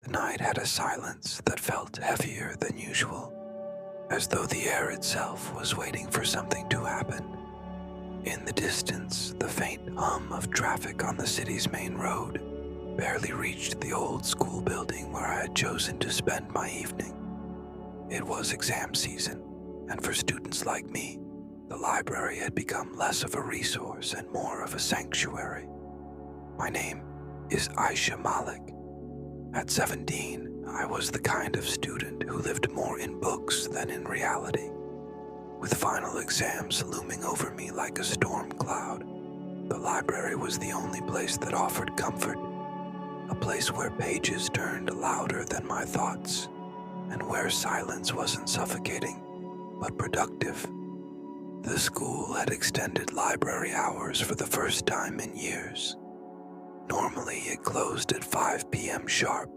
The night had a silence that felt heavier than usual, as though the air itself was waiting for something to happen. In the distance, the faint hum of traffic on the city's main road barely reached the old school building where I had chosen to spend my evening. It was exam season, and for students like me, the library had become less of a resource and more of a sanctuary. My name is Aisha Malik. At 17, I was the kind of student who lived more in books than in reality. With final exams looming over me like a storm cloud, the library was the only place that offered comfort, a place where pages turned louder than my thoughts, and where silence wasn't suffocating, but productive. The school had extended library hours for the first time in years. Normally, it closed at 5 p.m. sharp,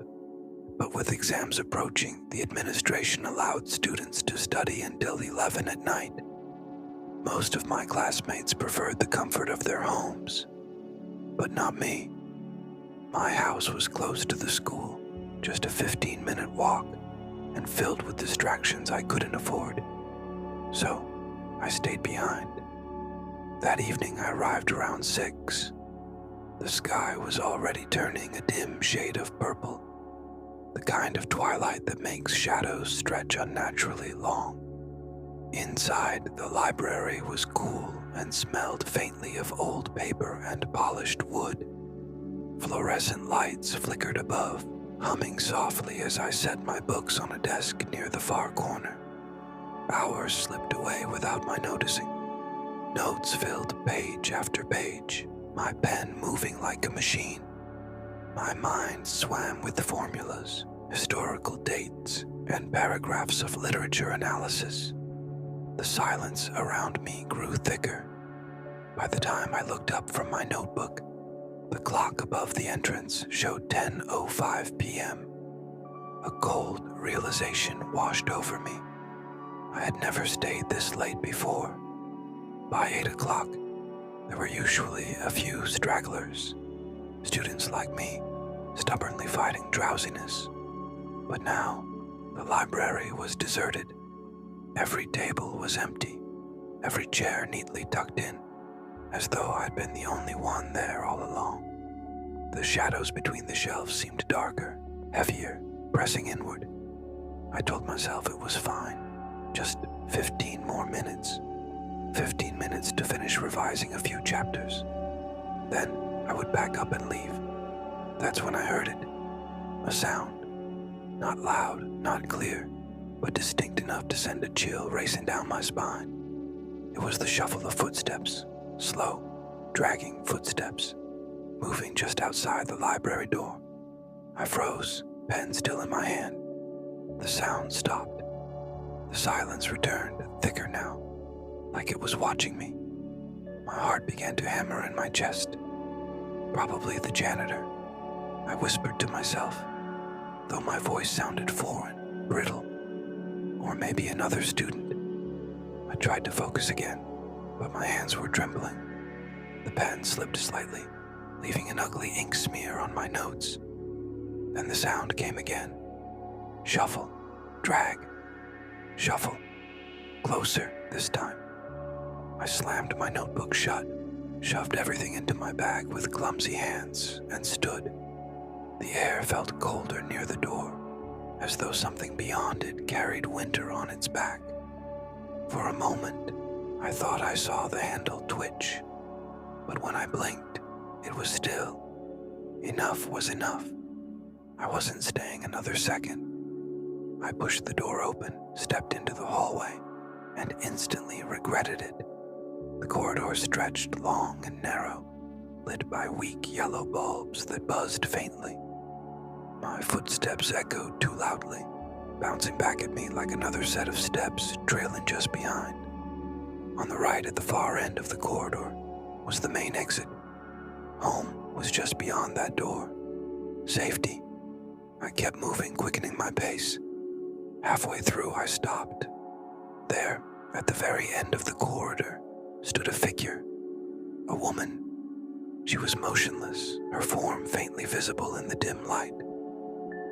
but with exams approaching, the administration allowed students to study until 11 at night. Most of my classmates preferred the comfort of their homes, but not me. My house was close to the school, just a 15-minute walk, and filled with distractions I couldn't afford. So, I stayed behind. That evening, I arrived around 6. The sky was already turning a dim shade of purple, the kind of twilight that makes shadows stretch unnaturally long. Inside, the library was cool and smelled faintly of old paper and polished wood. Fluorescent lights flickered above, humming softly as I set my books on a desk near the far corner. Hours slipped away without my noticing. Notes filled page after page, my pen moving like a machine. My mind swam with formulas, historical dates, and paragraphs of literature analysis. The silence around me grew thicker. By the time I looked up from my notebook, the clock above the entrance showed 10:05 p.m. A cold realization washed over me. I had never stayed this late before. By 8 o'clock, there were usually a few stragglers, students like me, stubbornly fighting drowsiness. But now, the library was deserted. Every table was empty, every chair neatly tucked in, as though I'd been the only one there all along. The shadows between the shelves seemed darker, heavier, pressing inward. I told myself it was fine, just 15 more minutes. 15 minutes to finish revising a few chapters. Then I would back up and leave. That's when I heard it. A sound. Not loud, not clear, but distinct enough to send a chill racing down my spine. It was the shuffle of footsteps, slow, dragging footsteps, moving just outside the library door. I froze, pen still in my hand. The sound stopped. The silence returned, thicker now, like it was watching me. My heart began to hammer in my chest. Probably the janitor, I whispered to myself, though my voice sounded foreign, brittle. Or maybe another student. I tried to focus again, but my hands were trembling. The pen slipped slightly, leaving an ugly ink smear on my notes. Then the sound came again. Shuffle, drag, shuffle. Closer this time. I slammed my notebook shut, shoved everything into my bag with clumsy hands, and stood. The air felt colder near the door, as though something beyond it carried winter on its back. For a moment, I thought I saw the handle twitch, but when I blinked, it was still. Enough was enough. I wasn't staying another second. I pushed the door open, stepped into the hallway, and instantly regretted it. The corridor stretched long and narrow, lit by weak yellow bulbs that buzzed faintly. My footsteps echoed too loudly, bouncing back at me like another set of steps trailing just behind. On the right at the far end of the corridor was the main exit. Home was just beyond that door. Safety. I kept moving, quickening my pace. Halfway through, I stopped. There, at the very end of the corridor, stood a figure. A woman. She was motionless, her form faintly visible in the dim light.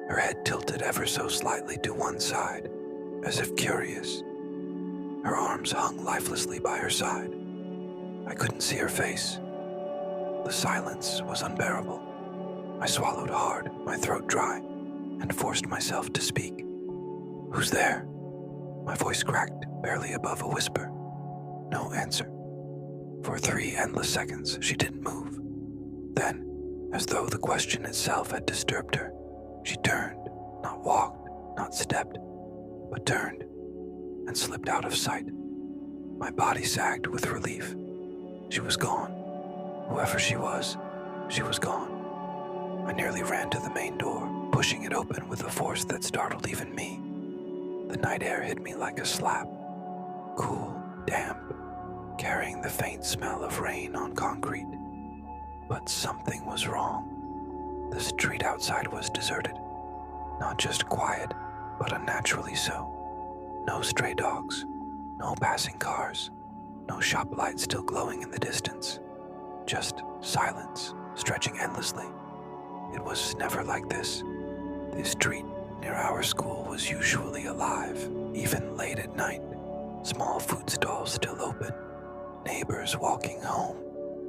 her head tilted ever so slightly to one side, as if curious. Her arms hung lifelessly by her side. I couldn't see her face. The silence was unbearable. I swallowed hard, my throat dry, and forced myself to speak. "Who's there?" My voice cracked, barely above a whisper. No answer. For 3 endless seconds, she didn't move. Then, as though the question itself had disturbed her, she turned, not walked, not stepped, but turned and slipped out of sight. My body sagged with relief. She was gone. Whoever she was gone. I nearly ran to the main door, pushing it open with a force that startled even me. The night air hit me like a slap, cool, damp, carrying the faint smell of rain on concrete. But something was wrong. The street outside was deserted. Not just quiet, but unnaturally so. No stray dogs, no passing cars, no shop lights still glowing in the distance. Just silence, stretching endlessly. It was never like this. The street near our school was usually alive, even late at night. Small food stalls still open, neighbors walking home,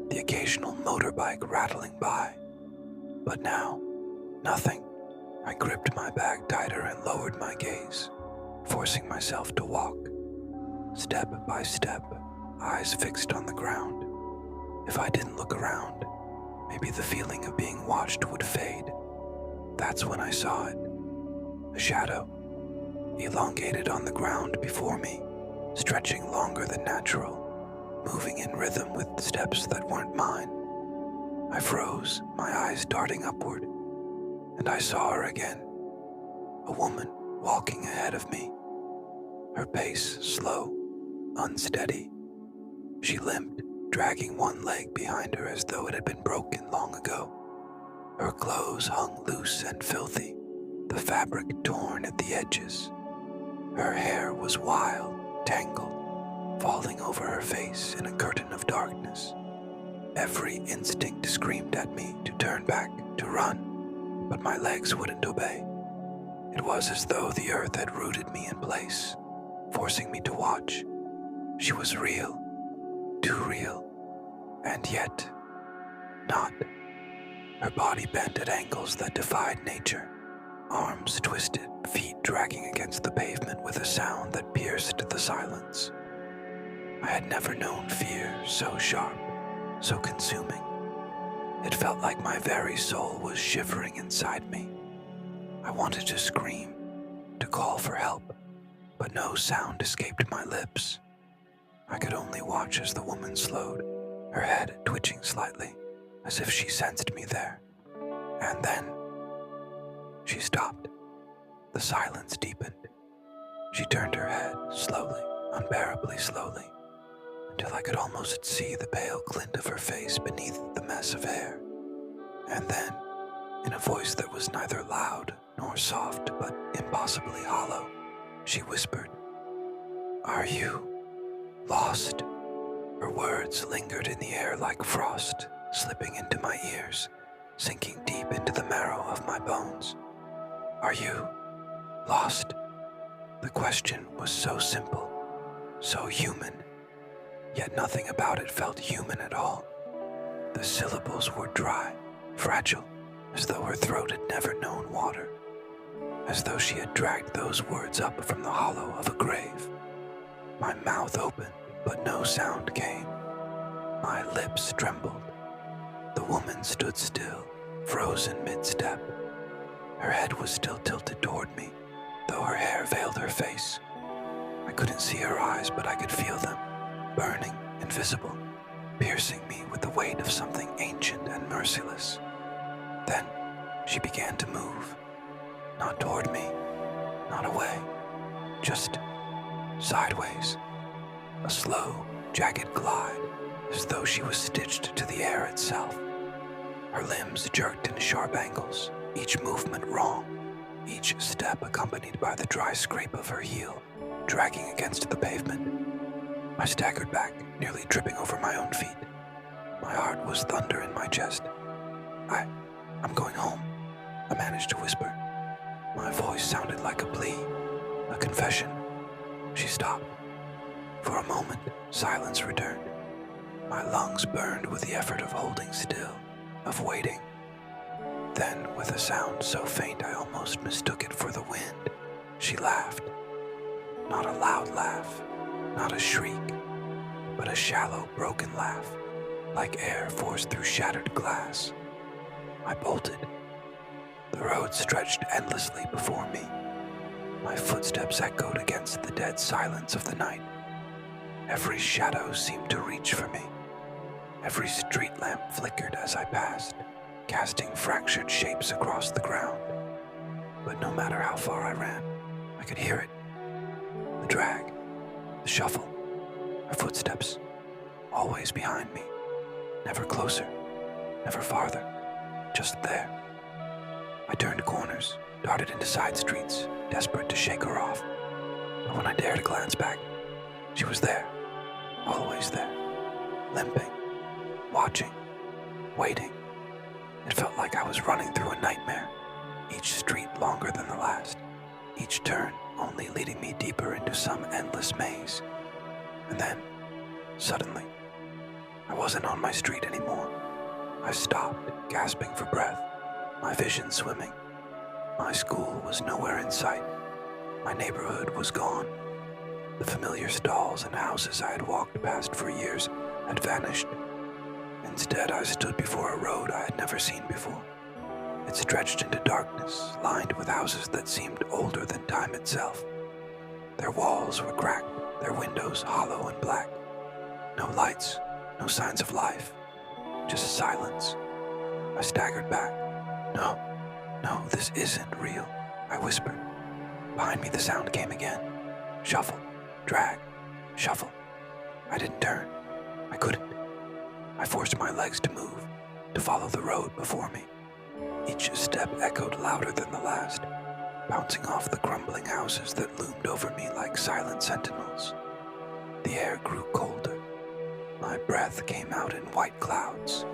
the occasional motorbike rattling by. But now, nothing. I gripped my bag tighter and lowered my gaze, forcing myself to walk, step by step, eyes fixed on the ground. If I didn't look around, maybe the feeling of being watched would fade. That's when I saw it. A shadow, elongated on the ground before me, stretching longer than natural, moving in rhythm with steps that weren't mine. I froze, my eyes darting upward, and I saw her again. A woman walking ahead of me, her pace slow, unsteady. She limped, dragging one leg behind her as though it had been broken long ago. Her clothes hung loose and filthy, the fabric torn at the edges. Her hair was wild, tangled, falling over her face in a curtain of darkness. Every instinct screamed at me to turn back, to run, but my legs wouldn't obey. It was as though the earth had rooted me in place, forcing me to watch. She was real, too real, and yet not. Her body bent at angles that defied nature, arms twisted, feet dragging against the pavement with a sound that pierced the silence. I had never known fear so sharp, so consuming. It felt like my very soul was shivering inside me. I wanted to scream, to call for help, but no sound escaped my lips. I could only watch as the woman slowed, her head twitching slightly, as if she sensed me there. And then she stopped. The silence deepened. She turned her head slowly, unbearably slowly, until I could almost see the pale glint of her face beneath the mess of hair. And then, in a voice that was neither loud nor soft but impossibly hollow, she whispered, "Are you lost?" Her words lingered in the air like frost, slipping into my ears, sinking deep into the marrow of my bones. "Are you lost?" The question was so simple, so human, yet nothing about it felt human at all. The syllables were dry, fragile, as though her throat had never known water, as though she had dragged those words up from the hollow of a grave. My mouth opened, but no sound came. My lips trembled. The woman stood still, frozen mid-step. Her head was still tilted toward me, though her hair veiled her face. I couldn't see her eyes, but I could feel them, burning, invisible, piercing me with the weight of something ancient and merciless. Then she began to move, not toward me, not away, just sideways. A slow, jagged glide, as though she was stitched to the air itself. Her limbs jerked in sharp angles, each movement wrong, each step accompanied by the dry scrape of her heel, dragging against the pavement. I staggered back, nearly tripping over my own feet. My heart was thunder in my chest. I'm going home, I managed to whisper. My voice sounded like a plea, a confession. She stopped. For a moment, silence returned. My lungs burned with the effort of holding still, of waiting. Then, with a sound so faint I almost mistook it for the wind, she laughed. Not a loud laugh, not a shriek, but a shallow, broken laugh, like air forced through shattered glass. I bolted. The road stretched endlessly before me. My footsteps echoed against the dead silence of the night. Every shadow seemed to reach for me. Every street lamp flickered as I passed, casting fractured shapes across the ground. But no matter how far I ran, I could hear it. The drag, the shuffle, her footsteps, always behind me. Never closer, never farther, just there. I turned corners, darted into side streets, desperate to shake her off. But when I dared to glance back, she was there, always there, limping, watching, waiting. It felt like I was running through a nightmare, each street longer than the last, each turn only leading me deeper into some endless maze. And then, suddenly, I wasn't on my street anymore. I stopped, gasping for breath, my vision swimming. My school was nowhere in sight. My neighborhood was gone. The familiar stalls and houses I had walked past for years had vanished. Instead, I stood before a road I had never seen before. It stretched into darkness, lined with houses that seemed older than time itself. Their walls were cracked, their windows hollow and black. No lights, no signs of life, just silence. I staggered back. No, this isn't real, I whispered. Behind me the sound came again. Shuffle, drag, shuffle. I didn't turn. I couldn't. I forced my legs to move, to follow the road before me. Each step echoed louder than the last, bouncing off the crumbling houses that loomed over me like silent sentinels. The air grew colder. My breath came out in white clouds.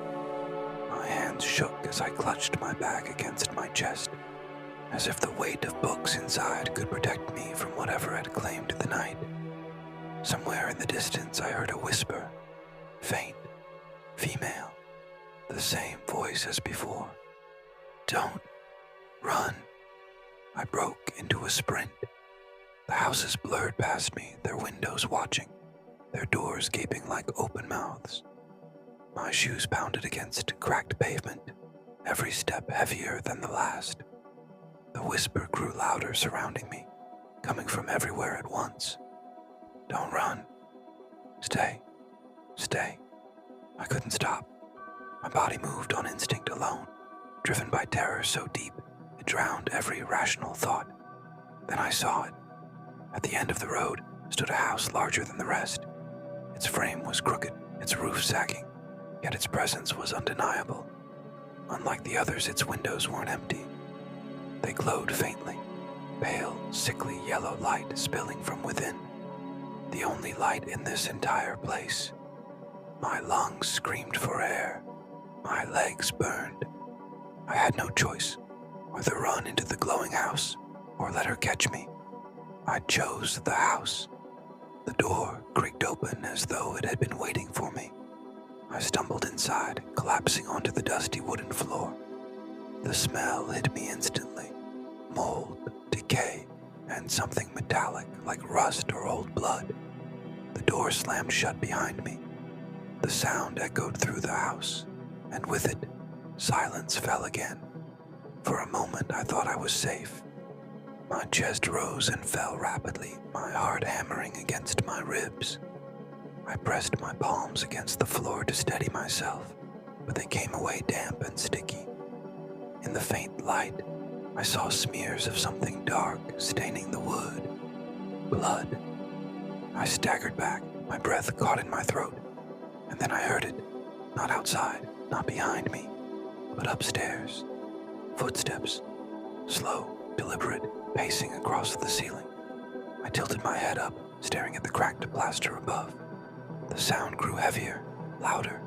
My hands shook as I clutched my bag against my chest, as if the weight of books inside could protect me from whatever had claimed the night. Somewhere in the distance I heard a whisper, faint, female, the same voice as before. Don't run. I broke into a sprint. The houses blurred past me, their windows watching, their doors gaping like open mouths. My shoes pounded against cracked pavement, every step heavier than the last. The whisper grew louder surrounding me, coming from everywhere at once. Don't run. Stay. Stay. I couldn't stop. My body moved on instinct alone, driven by terror so deep it drowned every rational thought. Then I saw it. At the end of the road stood a house larger than the rest. Its frame was crooked, its roof sagging, yet its presence was undeniable. Unlike the others, its windows weren't empty. They glowed faintly, pale, sickly yellow light spilling from within. The only light in this entire place. My lungs screamed for air. My legs burned. I had no choice, whether run into the glowing house or let her catch me. I chose the house. The door creaked open as though it had been waiting for me. I stumbled inside, collapsing onto the dusty wooden floor. The smell hit me instantly. Mold, decay, and something metallic like rust or old blood. The door slammed shut behind me. The sound echoed through the house, and with it, silence fell again. For a moment I thought I was safe. My chest rose and fell rapidly, my heart hammering against my ribs. I pressed my palms against the floor to steady myself, but they came away damp and sticky. In the faint light, I saw smears of something dark staining the wood. Blood. I staggered back, my breath caught in my throat, and then I heard it, not outside, not behind me, but upstairs. Footsteps, slow, deliberate, pacing across the ceiling. I tilted my head up, staring at the cracked plaster above. The sound grew heavier, louder,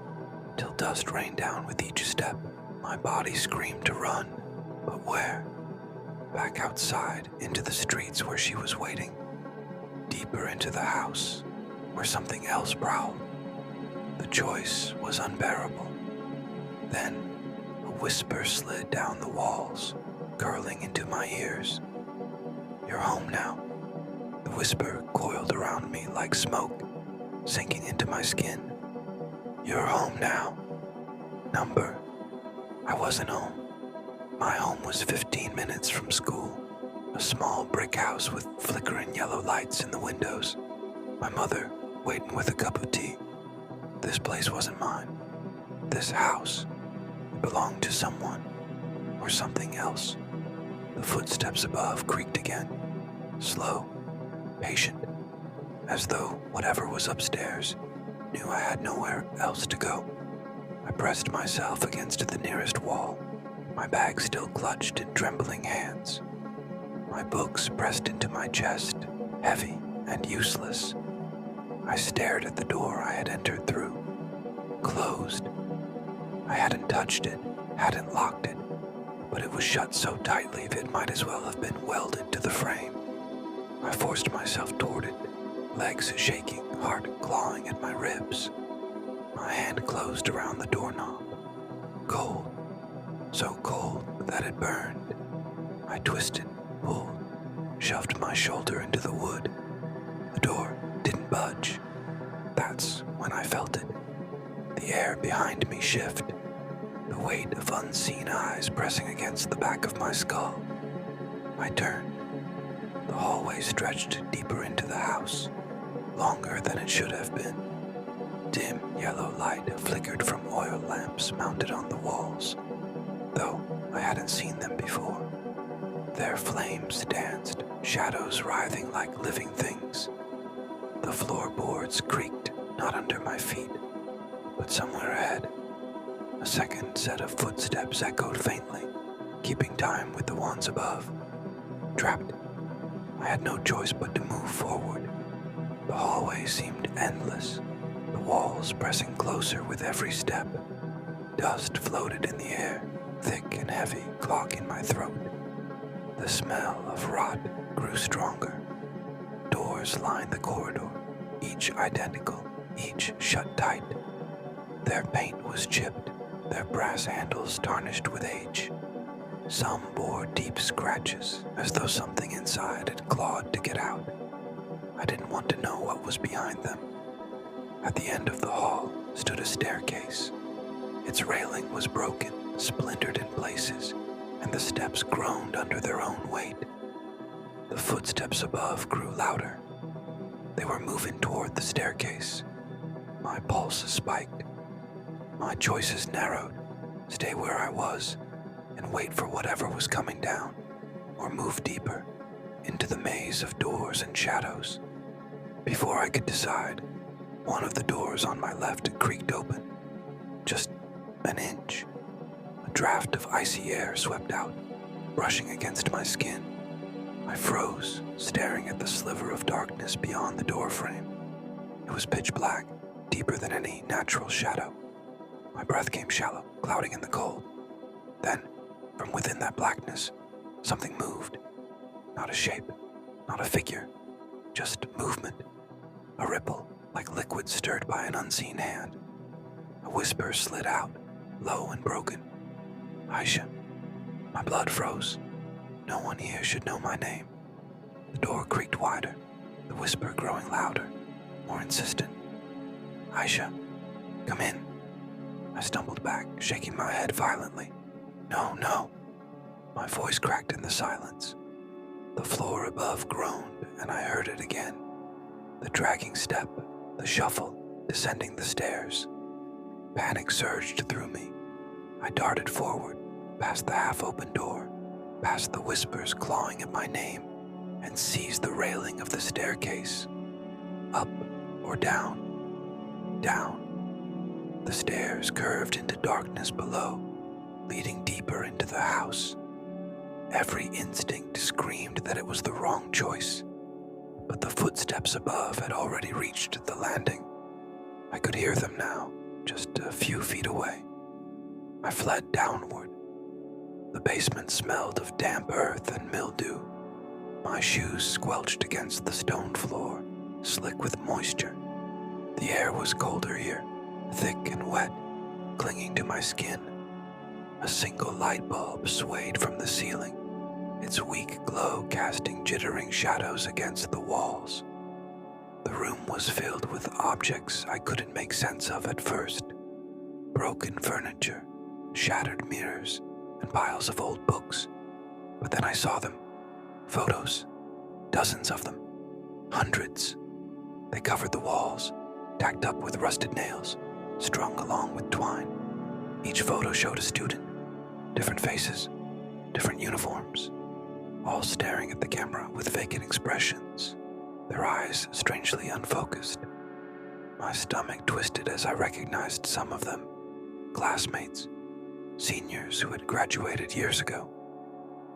till dust rained down with each step. My body screamed to run, but where? back outside into the streets where she was waiting, deeper into the house where something else prowled. The choice was unbearable. Then, a whisper slid down the walls, curling into my ears. "You're home now." The whisper coiled around me like smoke, sinking into my skin. "You're home now." Number. I wasn't home. My home was 15 minutes from school, a small brick house with flickering yellow lights in the windows. My mother waiting with a cup of tea. This place wasn't mine. This house belonged to someone or something else. The footsteps above creaked again, slow, patient, as though whatever was upstairs knew I had nowhere else to go. I pressed myself against the nearest wall, my bag still clutched in trembling hands. My books pressed into my chest, heavy and useless. I stared at the door I had entered through, closed. I hadn't touched it, hadn't locked it, but it was shut so tightly that it might as well have been welded to the frame. I forced myself toward it, legs shaking, heart clawing at my ribs. My hand closed around the doorknob. Cold, so cold that it burned. I twisted, pulled, shoved my shoulder into the wood. The door didn't budge. That's when I felt it. The air behind me shift, the weight of unseen eyes pressing against the back of my skull. I turned. The hallway stretched deeper into the house, longer than it should have been. Dim yellow light flickered from oil lamps mounted on the walls, though I hadn't seen them before. Their flames danced, shadows writhing like living things. The floorboards creaked, not under my feet, but somewhere ahead. A second set of footsteps echoed faintly, keeping time with the ones above. Trapped. I had no choice but to move forward. The hallway seemed endless, the walls pressing closer with every step. Dust floated in the air, thick and heavy, clogging my throat. The smell of rot grew stronger. Doors lined the corridor, each identical, each shut tight. Their paint was chipped, their brass handles tarnished with age. Some bore deep scratches, as though something inside had clawed to get out. I didn't want to know what was behind them. At the end of the hall stood a staircase. Its railing was broken, splintered in places, and the steps groaned under their own weight. The footsteps above grew louder. They were moving toward the staircase. My pulses spiked. My choices narrowed. Stay where I was and wait for whatever was coming down, or move deeper into the maze of doors and shadows. Before I could decide, one of the doors on my left creaked open, just an inch. A draft of icy air swept out, brushing against my skin. I froze, staring at the sliver of darkness beyond the doorframe. It was pitch black, deeper than any natural shadow. My breath came shallow, clouding in the cold. Then, from within that blackness, something moved. Not a shape, not a figure, just movement. A ripple, like liquid stirred by an unseen hand. A whisper slid out, low and broken. "Aisha." My blood froze. No one here should know my name. The door creaked wider, the whisper growing louder, more insistent. "Aisha, come in." I stumbled back, shaking my head violently. "No, no." My voice cracked in the silence. The floor above groaned, and I heard it again. The dragging step, the shuffle, descending the stairs. Panic surged through me. I darted forward, past the half-open door, past the whispers clawing at my name, and seized the railing of the staircase. Up or down, down. The stairs curved into darkness below, leading deeper into the house. Every instinct screamed that it was the wrong choice, but the footsteps above had already reached the landing. I could hear them now, just a few feet away. I fled downward. The basement smelled of damp earth and mildew. My shoes squelched against the stone floor, slick with moisture. The air was colder here, thick and wet, clinging to my skin. A single light bulb swayed from the ceiling, its weak glow casting jittering shadows against the walls. The room was filled with objects I couldn't make sense of at first. Broken furniture, shattered mirrors, and piles of old books. But then I saw them. Photos. Dozens of them. Hundreds. They covered the walls, tacked up with rusted nails, strung along with twine. Each photo showed a student. Different faces, different uniforms, all staring at the camera with vacant expressions, their eyes strangely unfocused. My stomach twisted as I recognized some of them. Classmates, seniors who had graduated years ago,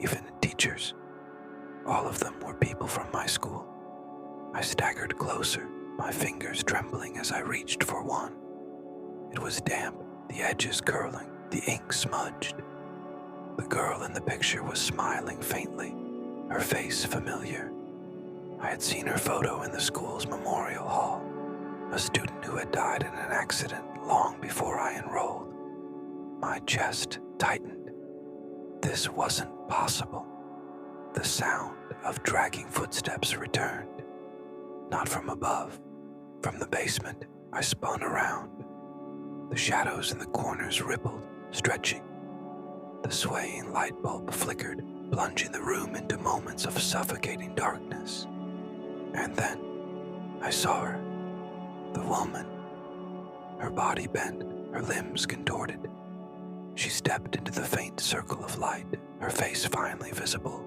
even teachers. All of them were people from my school. I staggered closer, my fingers trembling as I reached for one. It was damp, the edges curling, the ink smudged. The girl in the picture was smiling faintly, her face familiar. I had seen her photo in the school's memorial hall, a student who had died in an accident long before I enrolled. My chest tightened. This wasn't possible. The sound of dragging footsteps returned. Not from above, from the basement. I spun around. The shadows in the corners rippled, stretching. The swaying light bulb flickered, plunging the room into moments of suffocating darkness. And then I saw her, the woman. Her body bent, her limbs contorted. She stepped into the faint circle of light, her face finally visible.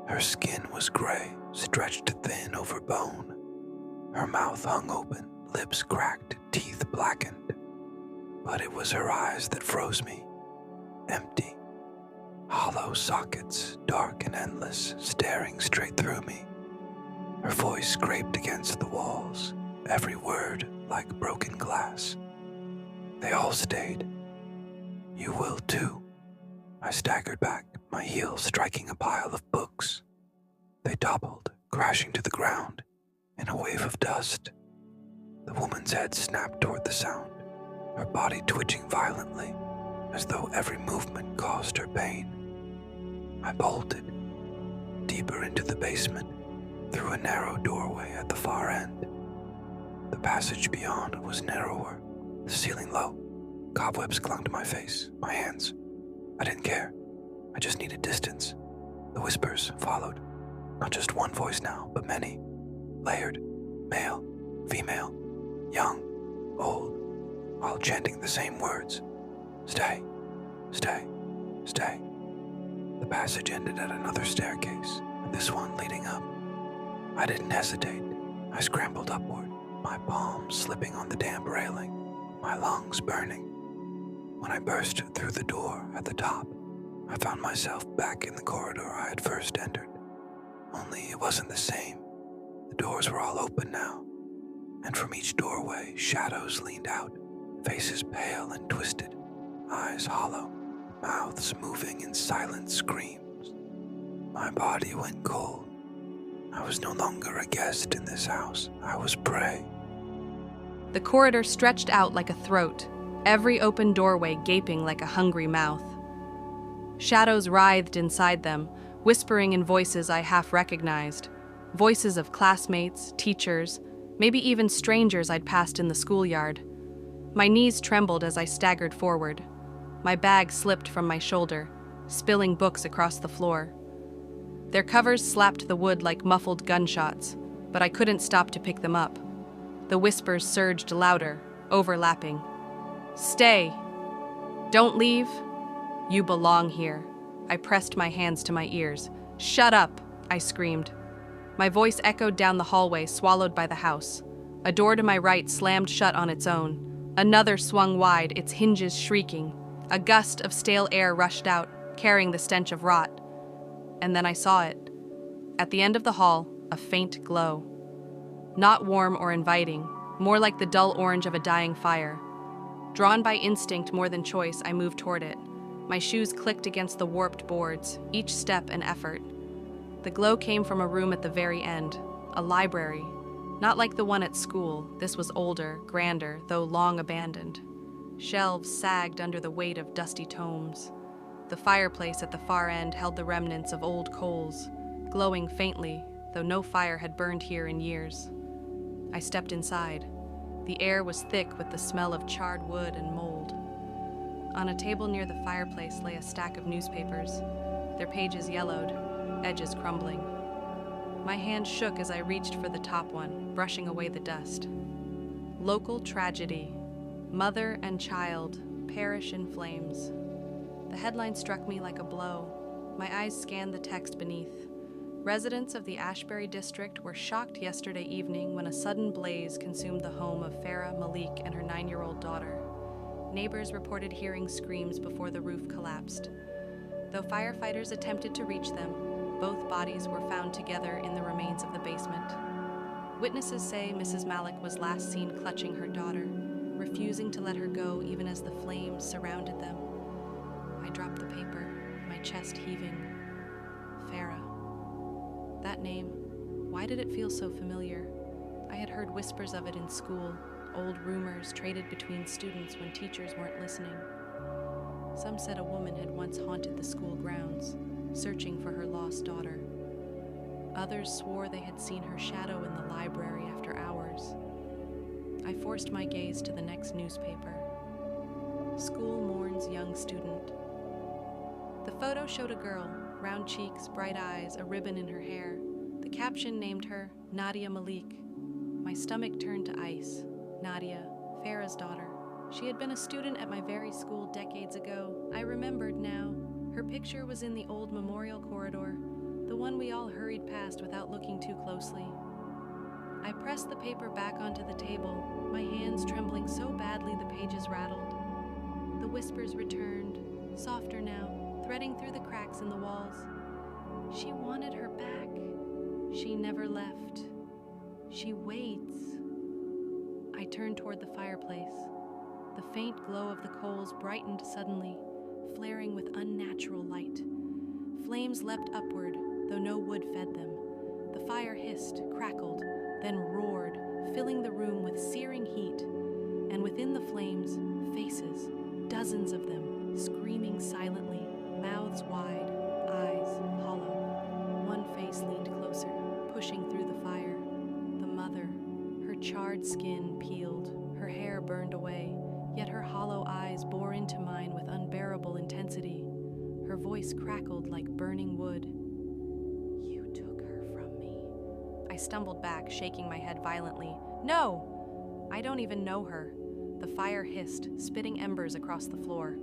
Her skin was gray, stretched thin over bone. Her mouth hung open, lips cracked, teeth blackened. But it was her eyes that froze me. Empty. Hollow sockets, dark and endless, staring straight through me. Her voice scraped against the walls, every word like broken glass. They all stayed. You will too. I staggered back, my heels striking a pile of books. They toppled, crashing to the ground, in a wave of dust. The woman's head snapped toward the sound, her body twitching violently, as though every movement caused her pain. I bolted, deeper into the basement, through a narrow doorway at the far end. The passage beyond was narrower, the ceiling low. Cobwebs clung to my face, my hands. I didn't care. I just needed distance. The whispers followed. Not just one voice now, but many. Layered, male, female, young, old, all chanting the same words. Stay, stay, stay. The passage ended at another staircase, this one leading up. I didn't hesitate. I scrambled upward, my palms slipping on the damp railing, my lungs burning. When I burst through the door at the top, I found myself back in the corridor I had first entered. Only it wasn't the same. The doors were all open now, and from each doorway, shadows leaned out, faces pale and twisted, eyes hollow, mouths moving in silent screams. My body went cold. I was no longer a guest in this house. I was prey. The corridor stretched out like a throat, every open doorway gaping like a hungry mouth. Shadows writhed inside them, whispering in voices I half recognized. Voices of classmates, teachers, maybe even strangers I'd passed in the schoolyard. My knees trembled as I staggered forward. My bag slipped from my shoulder, spilling books across the floor. Their covers slapped the wood like muffled gunshots, but I couldn't stop to pick them up. The whispers surged louder, overlapping. Stay! Don't leave! You belong here. I pressed my hands to my ears. Shut up! I screamed. My voice echoed down the hallway, swallowed by the house. A door to my right slammed shut on its own. Another swung wide, its hinges shrieking. A gust of stale air rushed out, carrying the stench of rot. And then I saw it. At the end of the hall, a faint glow. Not warm or inviting, more like the dull orange of a dying fire. Drawn by instinct more than choice, I moved toward it. My shoes clicked against the warped boards, each step an effort. The glow came from a room at the very end, a library. Not like the one at school, this was older, grander, though long abandoned. Shelves sagged under the weight of dusty tomes. The fireplace at the far end held the remnants of old coals, glowing faintly, though no fire had burned here in years. I stepped inside. The air was thick with the smell of charred wood and mold. On a table near the fireplace lay a stack of newspapers, their pages yellowed, edges crumbling. My hand shook as I reached for the top one, brushing away the dust. Local tragedy. Mother and child perish in flames. The headline struck me like a blow. My eyes scanned the text beneath. Residents of the Ashbury district were shocked yesterday evening when a sudden blaze consumed the home of Farah Malik and her 9-year-old daughter. Neighbors reported hearing screams before the roof collapsed. Though firefighters attempted to reach them, both bodies were found together in the remains of the basement. Witnesses say Mrs. Malik was last seen clutching her daughter, refusing to let her go even as the flames surrounded them. I dropped the paper, my chest heaving. Farah. That name, why did it feel so familiar? I had heard whispers of it in school, old rumors traded between students when teachers weren't listening. Some said a woman had once haunted the school grounds, searching for her lost daughter. Others swore they had seen her shadow in the library after hours. I forced my gaze to the next newspaper. School mourns young student. The photo showed a girl, round cheeks, bright eyes, a ribbon in her hair. The caption named her Nadia Malik. My stomach turned to ice. Nadia, Farah's daughter. She had been a student at my very school decades ago. I remembered now. Her picture was in the old memorial corridor, the one we all hurried past without looking too closely. I pressed the paper back onto the table, my hands trembling so badly the pages rattled. The whispers returned, softer now, threading through the cracks in the walls. She wanted her back. She never left. She waits. I turned toward the fireplace. The faint glow of the coals brightened suddenly, flaring with unnatural light. Flames leapt upward, though no wood fed them. The fire hissed, crackled, then roared, filling the room with searing heat. And within the flames, faces, dozens of them, screaming silently, mouths wide, eyes hollow. One face leaned closer, pushing through the fire. The mother, her charred skin peeled, her hair burned away, yet her hollow eyes bore into mine with unbearable intensity. Her voice crackled like burning wood. You took her from me. I stumbled back, shaking my head violently. No! I don't even know her. The fire hissed, spitting embers across the floor.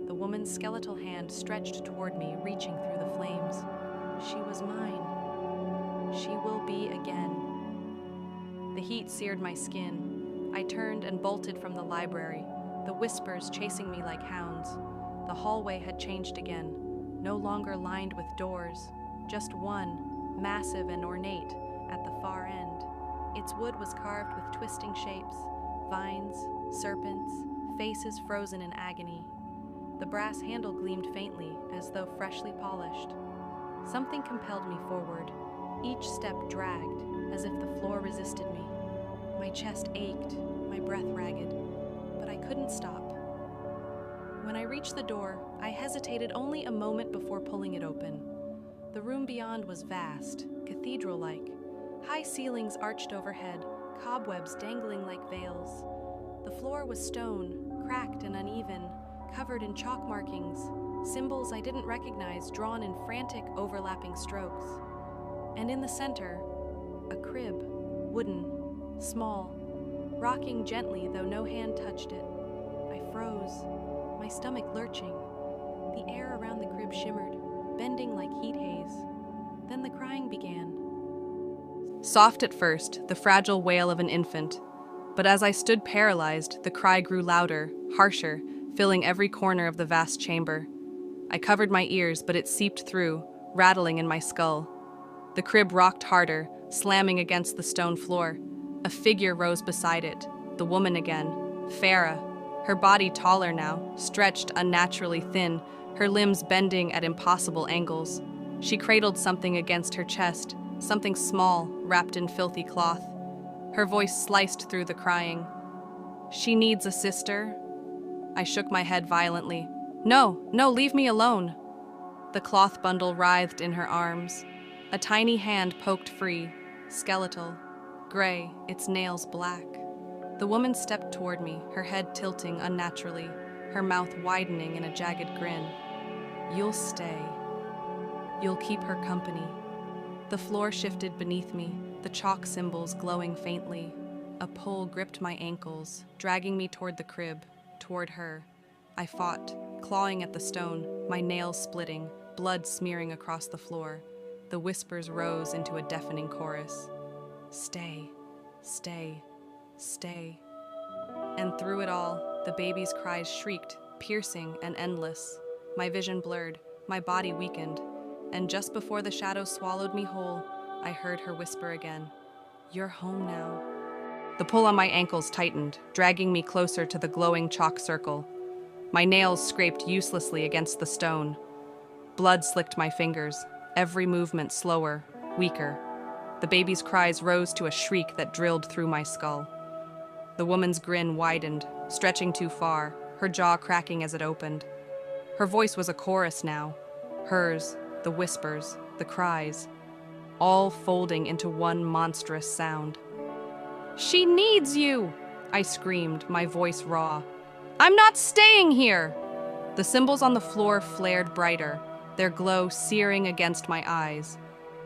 The woman's skeletal hand stretched toward me, reaching through the flames. She was mine. She will be again. The heat seared my skin. I turned and bolted from the library, the whispers chasing me like hounds. The hallway had changed again, no longer lined with doors, just one, massive and ornate, at the far end. Its wood was carved with twisting shapes, vines, serpents, faces frozen in agony. The brass handle gleamed faintly, as though freshly polished. Something compelled me forward. Each step dragged, as if the floor resisted me. My chest ached, my breath ragged, but I couldn't stop. When I reached the door, I hesitated only a moment before pulling it open. The room beyond was vast, cathedral-like. High ceilings arched overhead, cobwebs dangling like veils. The floor was stone, cracked and uneven, covered in chalk markings, symbols I didn't recognize drawn in frantic, overlapping strokes. And in the center, a crib, wooden, small, rocking gently though no hand touched it. I froze, my stomach lurching. The air around the crib shimmered, bending like heat haze. Then the crying began. Soft at first, the fragile wail of an infant. But as I stood paralyzed, the cry grew louder, harsher, filling every corner of the vast chamber. I covered my ears, but it seeped through, rattling in my skull. The crib rocked harder, slamming against the stone floor. A figure rose beside it, the woman again, Farah. Her body taller now, stretched unnaturally thin, her limbs bending at impossible angles. She cradled something against her chest, something small, wrapped in filthy cloth. Her voice sliced through the crying. "She needs a sister?" I shook my head violently. No, leave me alone." The cloth bundle writhed in her arms. A tiny hand poked free, skeletal, gray, its nails black. The woman stepped toward me, her head tilting unnaturally, her mouth widening in a jagged grin. "You'll stay. You'll keep her company." The floor shifted beneath me, the chalk symbols glowing faintly. A pull gripped my ankles, dragging me toward the crib, toward her. I fought, clawing at the stone, my nails splitting, blood smearing across the floor. The whispers rose into a deafening chorus. "Stay, stay, stay." And through it all, the baby's cries shrieked, piercing and endless. My vision blurred, my body weakened, and just before the shadow swallowed me whole, I heard her whisper again, "You're home now." The pull on my ankles tightened, dragging me closer to the glowing chalk circle. My nails scraped uselessly against the stone. Blood slicked my fingers, every movement slower, weaker. The baby's cries rose to a shriek that drilled through my skull. The woman's grin widened, stretching too far, her jaw cracking as it opened. Her voice was a chorus now. Hers, the whispers, the cries, all folding into one monstrous sound. "She needs you!" I screamed, my voice raw. "I'm not staying here!" The symbols on the floor flared brighter, their glow searing against my eyes.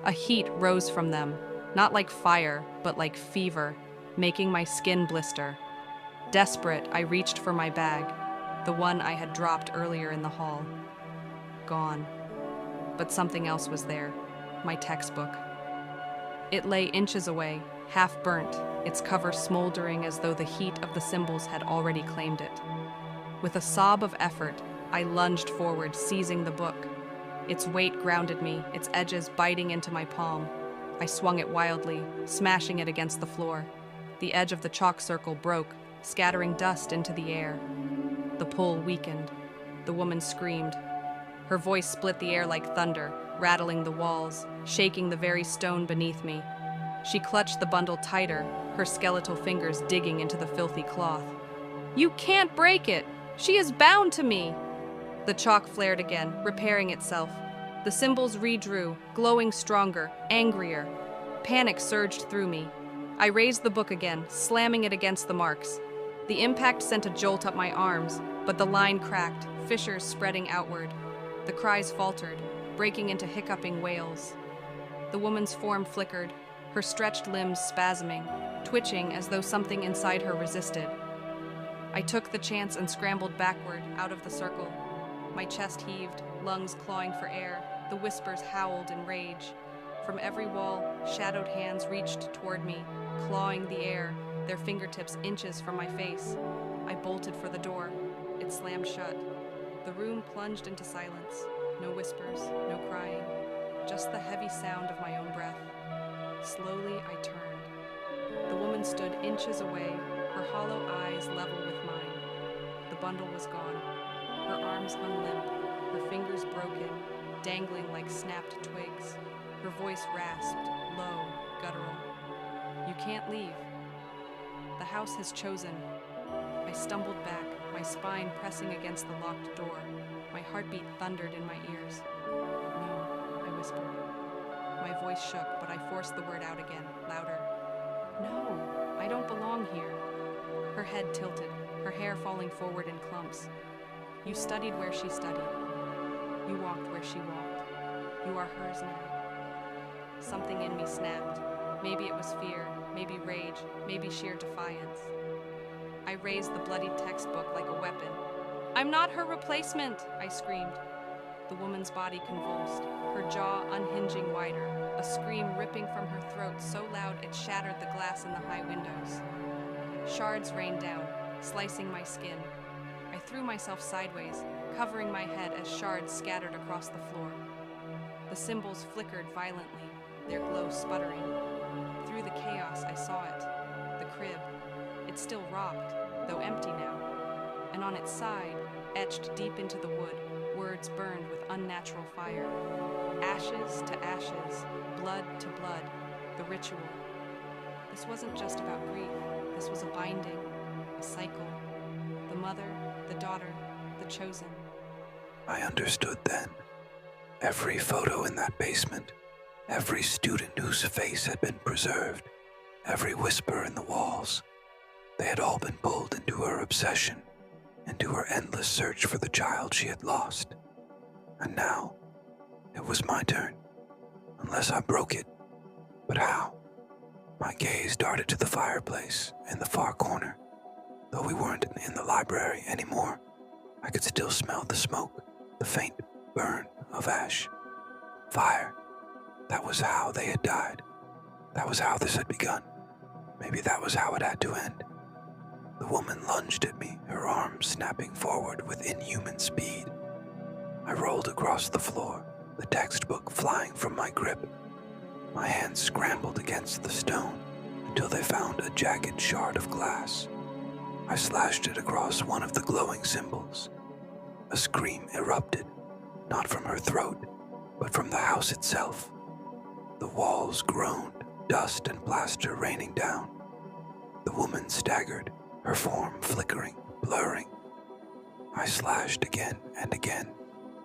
A heat rose from them, not like fire, but like fever, making my skin blister. Desperate, I reached for my bag, the one I had dropped earlier in the hall. Gone. But something else was there, my textbook. It lay inches away, half burnt, its cover smoldering as though the heat of the symbols had already claimed it. With a sob of effort, I lunged forward, seizing the book. Its weight grounded me, its edges biting into my palm. I swung it wildly, smashing it against the floor. The edge of the chalk circle broke, scattering dust into the air. The pull weakened. The woman screamed. Her voice split the air like thunder, rattling the walls, shaking the very stone beneath me. She clutched the bundle tighter, her skeletal fingers digging into the filthy cloth. "You can't break it! She is bound to me!" The chalk flared again, repairing itself. The symbols redrew, glowing stronger, angrier. Panic surged through me. I raised the book again, slamming it against the marks. The impact sent a jolt up my arms, but the line cracked, fissures spreading outward. The cries faltered, breaking into hiccuping wails. The woman's form flickered, her stretched limbs spasming, twitching as though something inside her resisted. I took the chance and scrambled backward, out of the circle. My chest heaved, lungs clawing for air, the whispers howled in rage. From every wall, shadowed hands reached toward me, clawing the air, their fingertips inches from my face. I bolted for the door. It slammed shut. The room plunged into silence. No whispers, no crying, just the heavy sound of my own breath. Slowly, I turned. The woman stood inches away, her hollow eyes level with mine. The bundle was gone. Her arms hung limp, her fingers broken, dangling like snapped twigs. Her voice rasped, low, guttural. "You can't leave. The house has chosen." I stumbled back, my spine pressing against the locked door. My heartbeat thundered in my ears. "No," I whispered. My voice shook, but I forced the word out again, louder. "No, I don't belong here." Her head tilted, her hair falling forward in clumps. "You studied where she studied. You walked where she walked. You are hers now." Something in me snapped. Maybe it was fear, maybe rage, maybe sheer defiance. I raised the bloodied textbook like a weapon. "I'm not her replacement!" I screamed. The woman's body convulsed, her jaw unhinging wider, a scream ripping from her throat so loud it shattered the glass in the high windows. Shards rained down, slicing my skin. I threw myself sideways, covering my head as shards scattered across the floor. The symbols flickered violently, their glow sputtering. Through the chaos, I saw it. The crib. It still rocked, though empty now. And on its side, etched deep into the wood, Words burned with unnatural fire. Ashes to ashes, blood to blood, the ritual. This wasn't just about grief. This was a binding, a cycle. The mother, the daughter, the chosen. I understood then. Every photo in that basement, every student whose face had been preserved, every whisper in the walls, they had all been pulled into her obsession, into her endless search for the child she had lost. And now, it was my turn, unless I broke it. But how? My gaze darted to the fireplace in the far corner. Though we weren't in the library anymore, I could still smell the smoke, the faint burn of ash. Fire. That was how they had died. That was how this had begun. Maybe that was how it had to end. The woman lunged at me, her arms snapping forward with inhuman speed. I rolled across the floor, the textbook flying from my grip. My hands scrambled against the stone until they found a jagged shard of glass. I slashed it across one of the glowing symbols. A scream erupted, not from her throat, but from the house itself. The walls groaned, dust and plaster raining down. The woman staggered, her form flickering, blurring. I slashed again and again,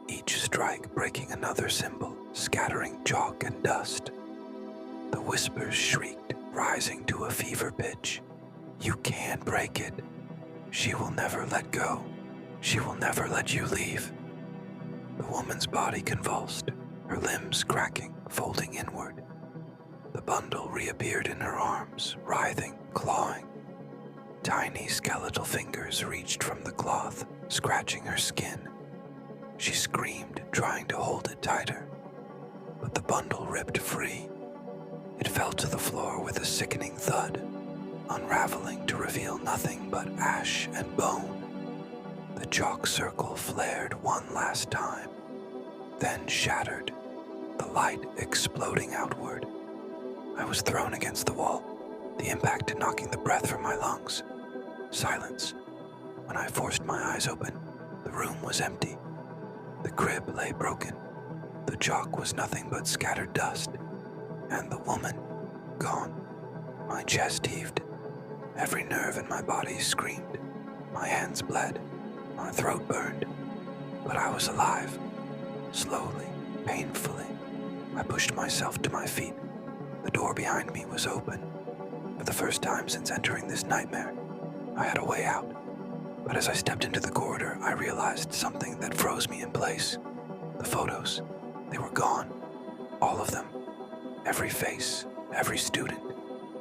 each strike breaking another symbol, scattering chalk and dust. The whispers shrieked, rising to a fever pitch. You can't break it. She will never let go. She will never let you leave. The woman's body convulsed, her limbs cracking, folding inward. The bundle reappeared in her arms, writhing, clawing. Tiny skeletal fingers reached from the cloth, scratching her skin. She screamed, trying to hold it tighter. But the bundle ripped free. It fell to the floor with a sickening thud, unraveling to reveal nothing but ash and bone. The chalk circle flared one last time, then shattered, the light exploding outward. I was thrown against the wall, the impact knocking the breath from my lungs. Silence. When I forced my eyes open, the room was empty. The crib lay broken. The chalk was nothing but scattered dust. And the woman, gone. My chest heaved. Every nerve in my body screamed. My hands bled. My throat burned. But I was alive. Slowly, painfully, I pushed myself to my feet. The door behind me was open. For the first time since entering this nightmare, I had a way out. But as I stepped into the corridor, I realized something that froze me in place. The photos, they were gone. All of them. Every face, every student,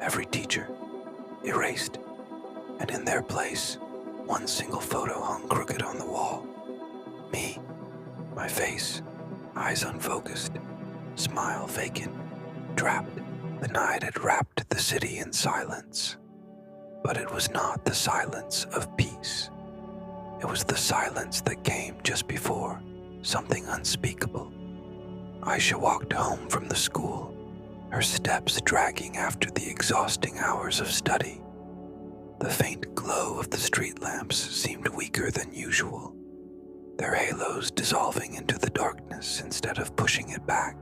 every teacher, erased. And in their place, one single photo hung crooked on the wall. Me, my face, eyes unfocused, smile vacant, trapped. The night had wrapped the city in silence. But it was not the silence of peace. It was the silence that came just before, something unspeakable. Aisha walked home from the school, her steps dragging after the exhausting hours of study. The faint glow of the street lamps seemed weaker than usual, their halos dissolving into the darkness instead of pushing it back.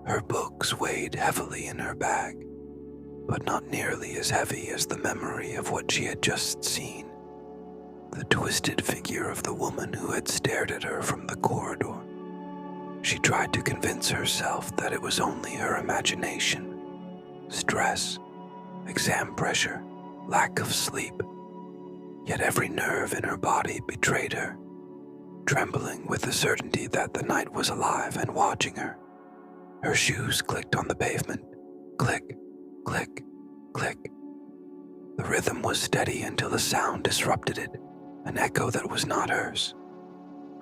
Her books weighed heavily in her bag, but not nearly as heavy as the memory of what she had just seen. The twisted figure of the woman who had stared at her from the corridor. She tried to convince herself that it was only her imagination. Stress, exam pressure, lack of sleep. Yet every nerve in her body betrayed her, trembling with the certainty that the night was alive and watching her. Her shoes clicked on the pavement. Click, click, click. The rhythm was steady until a sound disrupted it, an echo that was not hers.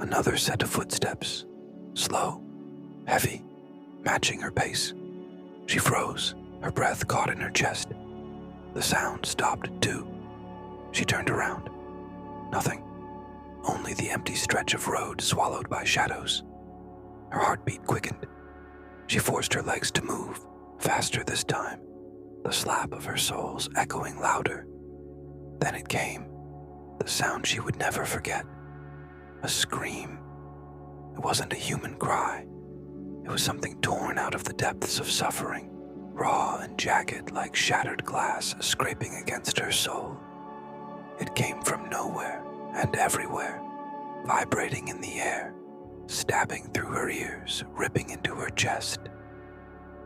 Another set of footsteps, slow, heavy, matching her pace. She froze, her breath caught in her chest. The sound stopped too. She turned around. Nothing. Only the empty stretch of road swallowed by shadows. Her heartbeat quickened. She forced her legs to move, faster this time, the slap of her soles echoing louder. Then it came, the sound she would never forget. A scream, It wasn't a human cry. It was something torn out of the depths of suffering, raw and jagged like shattered glass scraping against her soul. It came from nowhere and everywhere, vibrating in the air, stabbing through her ears, ripping into her chest.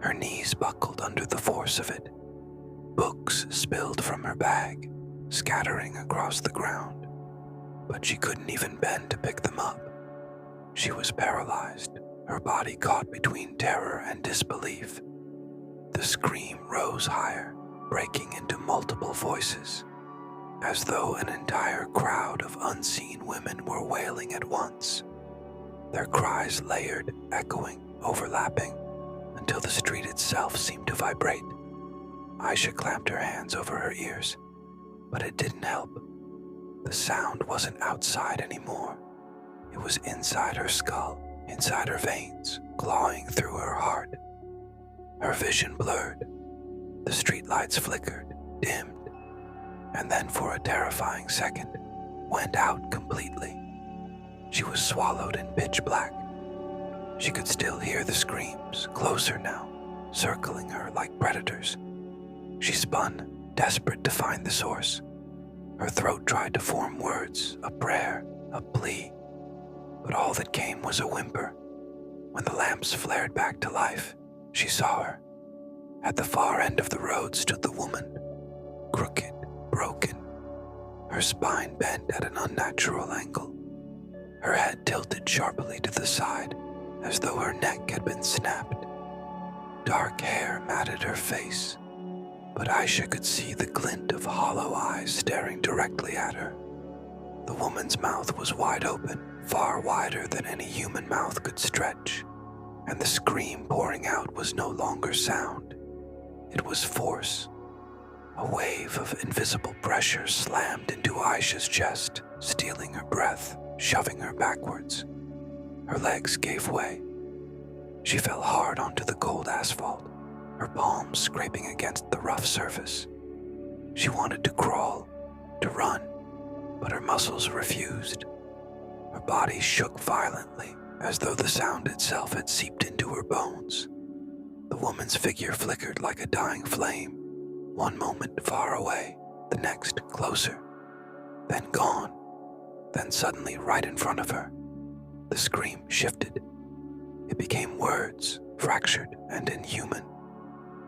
Her knees buckled under the force of it. Books spilled from her bag, scattering across the ground, but she couldn't even bend to pick them up. She was paralyzed, her body caught between terror and disbelief. The scream rose higher, breaking into multiple voices, as though an entire crowd of unseen women were wailing at once. Their cries layered, echoing, overlapping, until the street itself seemed to vibrate. Aisha clamped her hands over her ears, but it didn't help. The sound wasn't outside anymore. It was inside her skull, inside her veins, clawing through her heart. Her vision blurred. The streetlights flickered, dimmed, and then for a terrifying second, went out completely. She was swallowed in pitch black. She could still hear the screams, closer now, circling her like predators. She spun, desperate to find the source. Her throat tried to form words, a prayer, a plea, but all that came was a whimper. When the lamps flared back to life, she saw her. At the far end of the road stood the woman, crooked, broken, her spine bent at an unnatural angle, her head tilted sharply to the side, as though her neck had been snapped. Dark hair matted her face, but Aisha could see the glint of hollow eyes staring directly at her. The woman's mouth was wide open, far wider than any human mouth could stretch, and the scream pouring out was no longer sound. It was force. A wave of invisible pressure slammed into Aisha's chest, stealing her breath, shoving her backwards. Her legs gave way. She fell hard onto the cold asphalt, her palms scraping against the rough surface. She wanted to crawl, to run, but her muscles refused. Her body shook violently, as though the sound itself had seeped into her bones. The woman's figure flickered like a dying flame, one moment far away, the next closer, then gone, then suddenly right in front of her. The scream shifted. It became words, fractured and inhuman.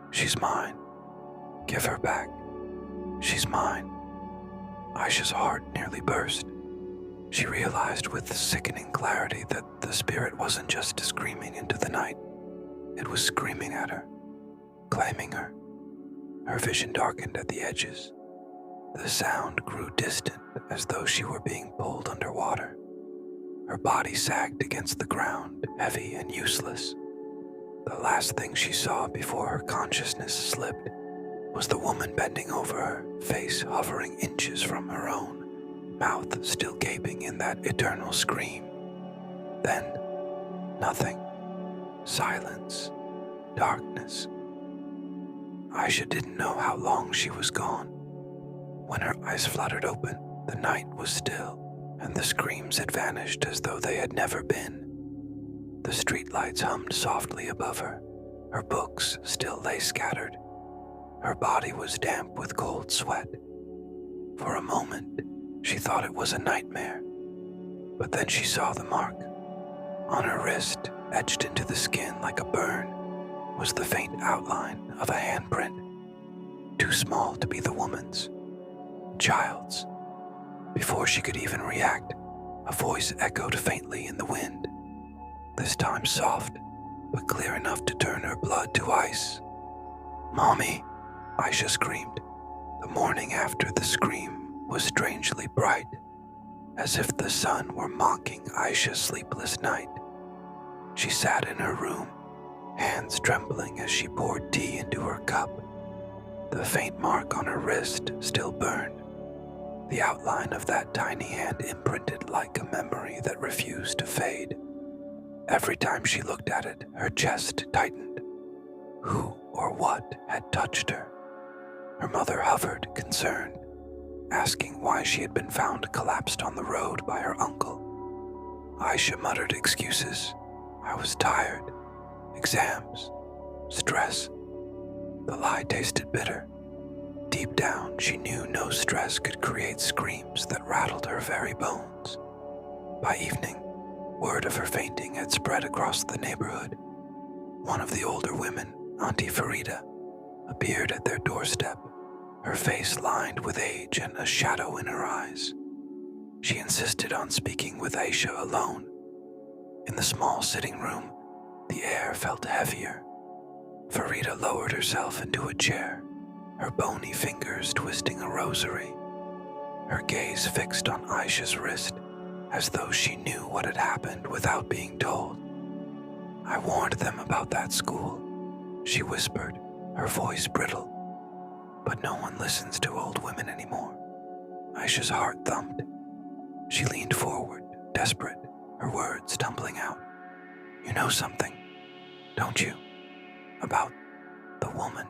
"She's mine. Give her back. She's mine." Aisha's heart nearly burst. She realized with sickening clarity that the spirit wasn't just screaming into the night. It was screaming at her, claiming her. Her vision darkened at the edges. The sound grew distant, as though she were being pulled underwater. Her body sagged against the ground, heavy and useless. The last thing she saw before her consciousness slipped was the woman bending over her, face hovering inches from her own, mouth still gaping in that eternal scream. Then, nothing. Silence. Darkness. Aisha didn't know how long she was gone. When her eyes fluttered open, the night was still, and the screams had vanished as though they had never been. The streetlights hummed softly above her. Her books still lay scattered. Her body was damp with cold sweat. For a moment, she thought it was a nightmare, but then she saw the mark. On her wrist, etched into the skin like a burn, was the faint outline of a handprint, too small to be the woman's, child's. Before she could even react, a voice echoed faintly in the wind, this time soft, but clear enough to turn her blood to ice. "Mommy," Aisha screamed. The morning after the scream was strangely bright, as if the sun were mocking Aisha's sleepless night. She sat in her room, hands trembling as she poured tea into her cup. The faint mark on her wrist still burned, the outline of that tiny hand imprinted like a memory that refused to fade. Every time she looked at it, her chest tightened. Who or what had touched her? Her mother hovered, concerned, asking why she had been found collapsed on the road by her uncle. Aisha muttered excuses. I was tired. Exams. Stress. The lie tasted bitter. Deep down, she knew no stress could create screams that rattled her very bones. By evening, word of her fainting had spread across the neighborhood. One of the older women, Auntie Farida, appeared at their doorstep, her face lined with age and a shadow in her eyes. She insisted on speaking with Aisha alone. In the small sitting room, the air felt heavier. Farida lowered herself into a chair, her bony fingers twisting a rosary, her gaze fixed on Aisha's wrist, as though she knew what had happened without being told. I warned them about that school, she whispered, her voice brittle. But no one listens to old women anymore. Aisha's heart thumped. She leaned forward, desperate, her words tumbling out. You know something, don't you? About the woman.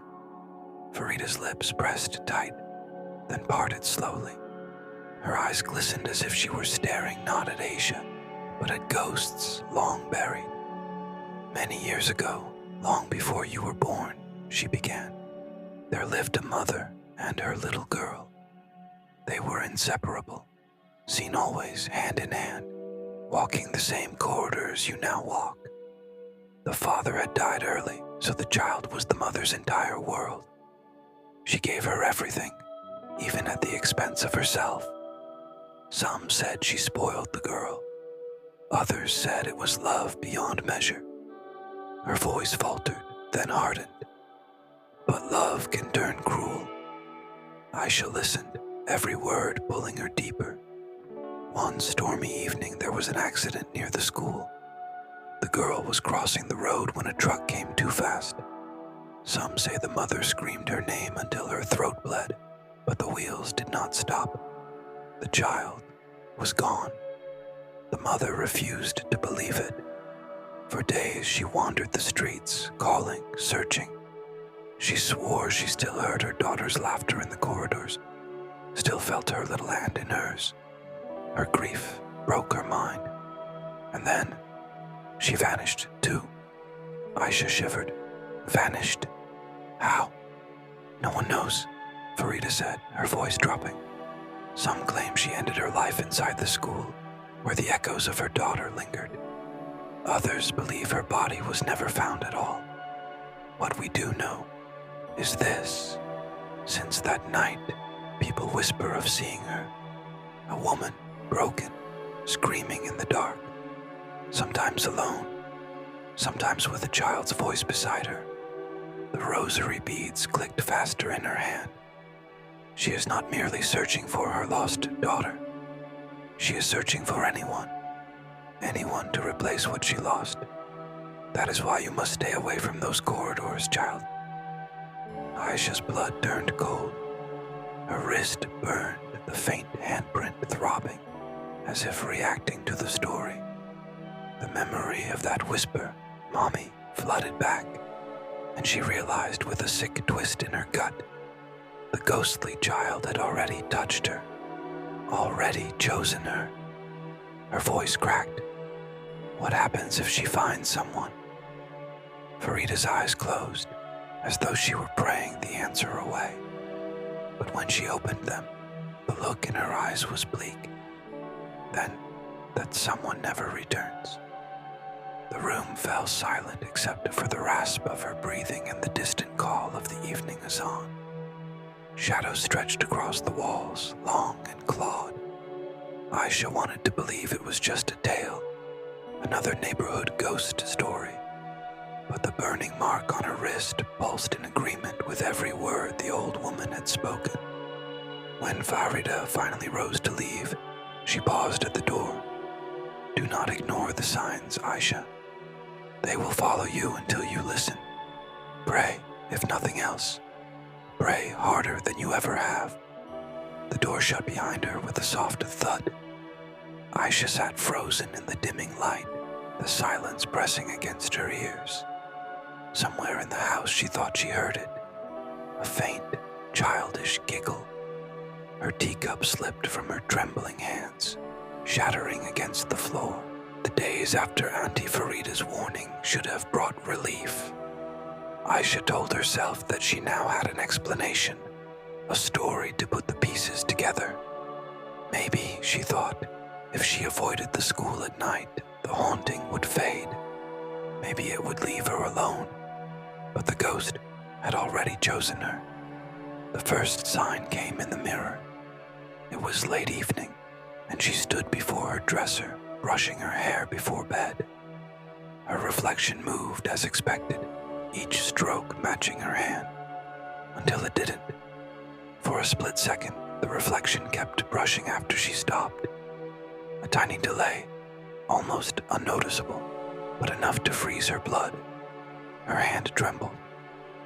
Farida's lips pressed tight, then parted slowly. Her eyes glistened as if she were staring not at Aisha, but at ghosts long buried. Many years ago, long before you were born, she began, there lived a mother and her little girl. They were inseparable, seen always hand in hand, walking the same corridors you now walk. The father had died early, so the child was the mother's entire world. She gave her everything, even at the expense of herself. Some said she spoiled the girl. Others said it was love beyond measure. Her voice faltered, then hardened. But love can turn cruel. Aisha listened, every word pulling her deeper. One stormy evening, there was an accident near the school. The girl was crossing the road when a truck came too fast. Some say the mother screamed her name until her throat bled, but the wheels did not stop. The child was gone. The mother refused to believe it. For days she wandered the streets, calling, searching. She swore she still heard her daughter's laughter in the corridors, still felt her little hand in hers. Her grief broke her mind. And then she vanished too. Aisha shivered. Vanished? How? No one knows, Farida said, her voice dropping. Some claim she ended her life inside the school, where the echoes of her daughter lingered. Others believe her body was never found at all. What we do know is this. Since that night, people whisper of seeing her. A woman, broken, screaming in the dark. Sometimes alone, sometimes with a child's voice beside her. The rosary beads clicked faster in her hand. She is not merely searching for her lost daughter. She is searching for anyone to replace what she lost. That is why you must stay away from those corridors, child. Aisha's blood turned cold. Her wrist burned, the faint handprint throbbing, as if reacting to the story. The memory of that whisper, Mommy, flooded back, and she realized with a sick twist in her gut, the ghostly child had already touched her, already chosen her. Her voice cracked. What happens if she finds someone? Farida's eyes closed, as though she were praying the answer away. But when she opened them, the look in her eyes was bleak. Then, that someone never returns. The room fell silent except for the rasp of her breathing and the distant call of the evening azan. Shadows stretched across the walls, long and clawed. Aisha wanted to believe it was just a tale, another neighborhood ghost story. But the burning mark on her wrist pulsed in agreement with every word the old woman had spoken. When Farida finally rose to leave, she paused at the door. Do not ignore the signs, Aisha. They will follow you until you listen. Pray, if nothing else. Pray harder than you ever have. The door shut behind her with a soft thud. Aisha sat frozen in the dimming light, the silence pressing against her ears. Somewhere in the house she thought she heard it. A faint, childish giggle. Her teacup slipped from her trembling hands, shattering against the floor. The days after Auntie Farida's warning should have brought relief. Aisha told herself that she now had an explanation, a story to put the pieces together. Maybe, she thought, if she avoided the school at night, the haunting would fade. Maybe it would leave her alone. But the ghost had already chosen her. The first sign came in the mirror. It was late evening, and she stood before her dresser, brushing her hair before bed. Her reflection moved as expected, each stroke matching her hand, until it didn't. For a split second, the reflection kept brushing after she stopped. A tiny delay, almost unnoticeable, but enough to freeze her blood. Her hand trembled.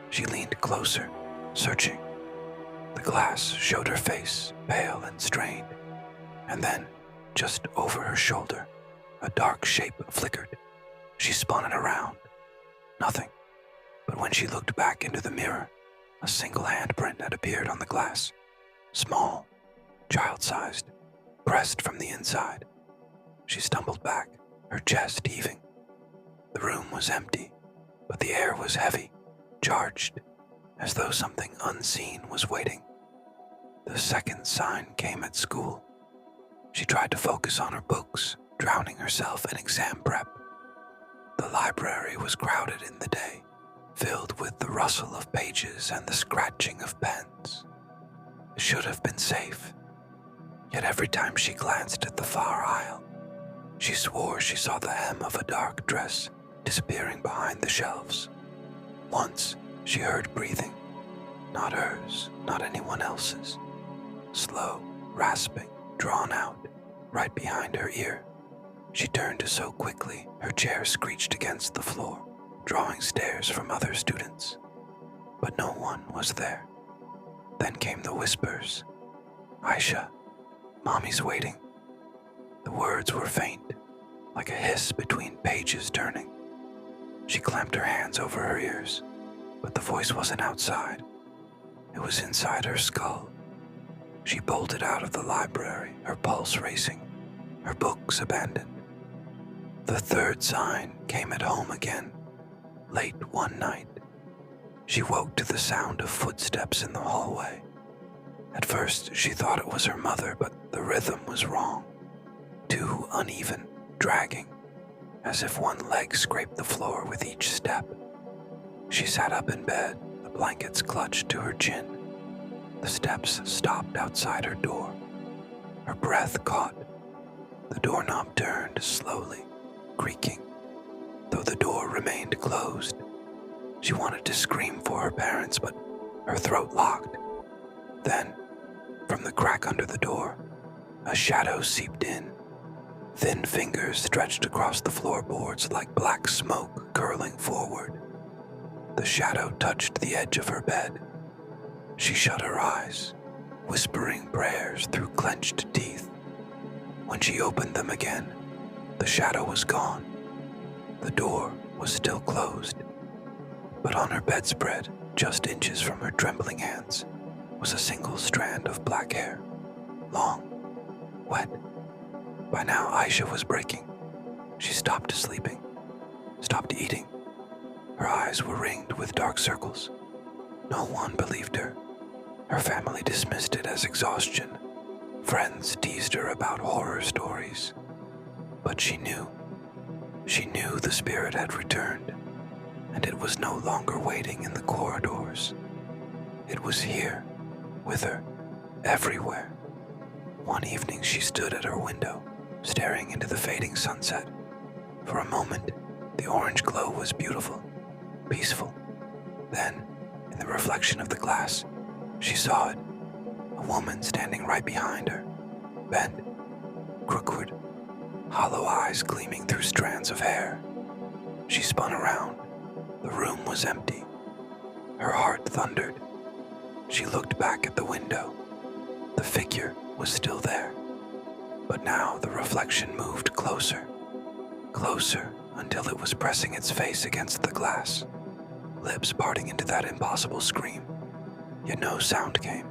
She leaned closer, searching. The glass showed her face, pale and strained. And then, just over her shoulder, a dark shape flickered. She spun it around. Nothing. But when she looked back into the mirror, a single handprint had appeared on the glass. Small, child-sized, pressed from the inside. She stumbled back, her chest heaving. The room was empty, but the air was heavy, charged, as though something unseen was waiting. The second sign came at school. She tried to focus on her books, drowning herself in exam prep. The library was crowded in the day, filled with the rustle of pages and the scratching of pens. It should have been safe. Yet every time she glanced at the far aisle, she swore she saw the hem of a dark dress disappearing behind the shelves. Once, she heard breathing. Not hers, not anyone else's. Slow, rasping, drawn out, right behind her ear. She turned so quickly, her chair screeched against the floor, drawing stares from other students. But no one was there. Then came the whispers. "Aisha, Mommy's waiting." The words were faint, like a hiss between pages turning. She clamped her hands over her ears, but the voice wasn't outside. It was inside her skull. She bolted out of the library, her pulse racing, her books abandoned. The third sign came at home again, late one night. She woke to the sound of footsteps in the hallway. At first, she thought it was her mother, but the rhythm was wrong. Too uneven, dragging, as if one leg scraped the floor with each step. She sat up in bed, the blankets clutched to her chin. The steps stopped outside her door. Her breath caught. The doorknob turned slowly, creaking, though the door remained closed. She wanted to scream for her parents, but her throat locked. Then, from the crack under the door, a shadow seeped in. Thin fingers stretched across the floorboards like black smoke curling forward. The shadow touched the edge of her bed. She shut her eyes, whispering prayers through clenched teeth. When she opened them again, the shadow was gone. The door was still closed. But on her bedspread, just inches from her trembling hands, was a single strand of black hair. Long, wet. By now, Aisha was breaking. She stopped sleeping, stopped eating. Her eyes were ringed with dark circles. No one believed her. Her family dismissed it as exhaustion. Friends teased her about horror stories. But she knew. She knew the spirit had returned, and it was no longer waiting in the corridors. It was here, with her, everywhere. One evening she stood at her window, staring into the fading sunset. For a moment, the orange glow was beautiful, peaceful. Then, in the reflection of the glass, she saw it, a woman standing right behind her, bent, crooked, hollow eyes gleaming through strands of hair. She spun around. The room was empty. Her heart thundered. She looked back at the window. The figure was still there. But now the reflection moved closer, closer until it was pressing its face against the glass, lips parting into that impossible scream. Yet no sound came.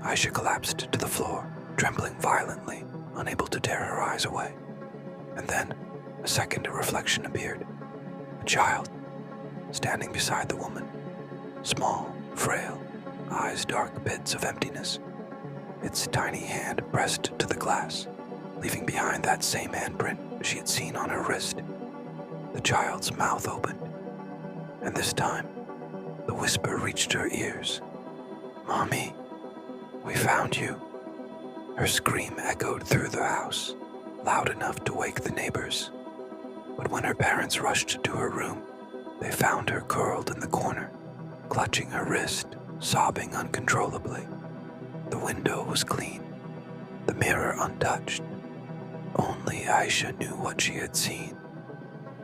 Aisha collapsed to the floor, trembling violently, unable to tear her eyes away. And then, a second reflection appeared. A child, standing beside the woman. Small, frail, eyes dark pits of emptiness. Its tiny hand pressed to the glass, leaving behind that same handprint she had seen on her wrist. The child's mouth opened, and this time, the whisper reached her ears. "Mommy, we found you." Her scream echoed through the house, loud enough to wake the neighbors. But when her parents rushed to her room, they found her curled in the corner, clutching her wrist, sobbing uncontrollably. The window was clean, the mirror untouched. Only Aisha knew what she had seen,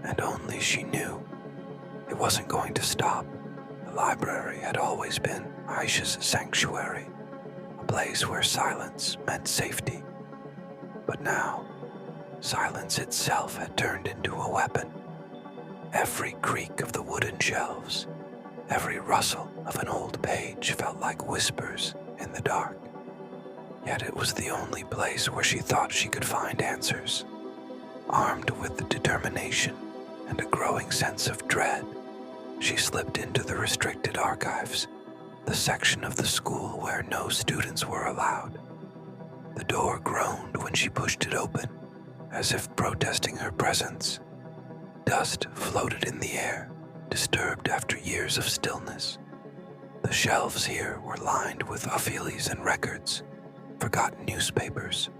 and only she knew it wasn't going to stop. The library had always been Aisha's sanctuary, a place where silence meant safety. But now, silence itself had turned into a weapon. Every creak of the wooden shelves, every rustle of an old page felt like whispers in the dark. Yet it was the only place where she thought she could find answers. Armed with the determination and a growing sense of dread, she slipped into the restricted archives, the section of the school where no students were allowed. The door groaned when she pushed it open, as if protesting her presence. Dust floated in the air, disturbed after years of stillness. The shelves here were lined with Ophelies and records, forgotten newspapers,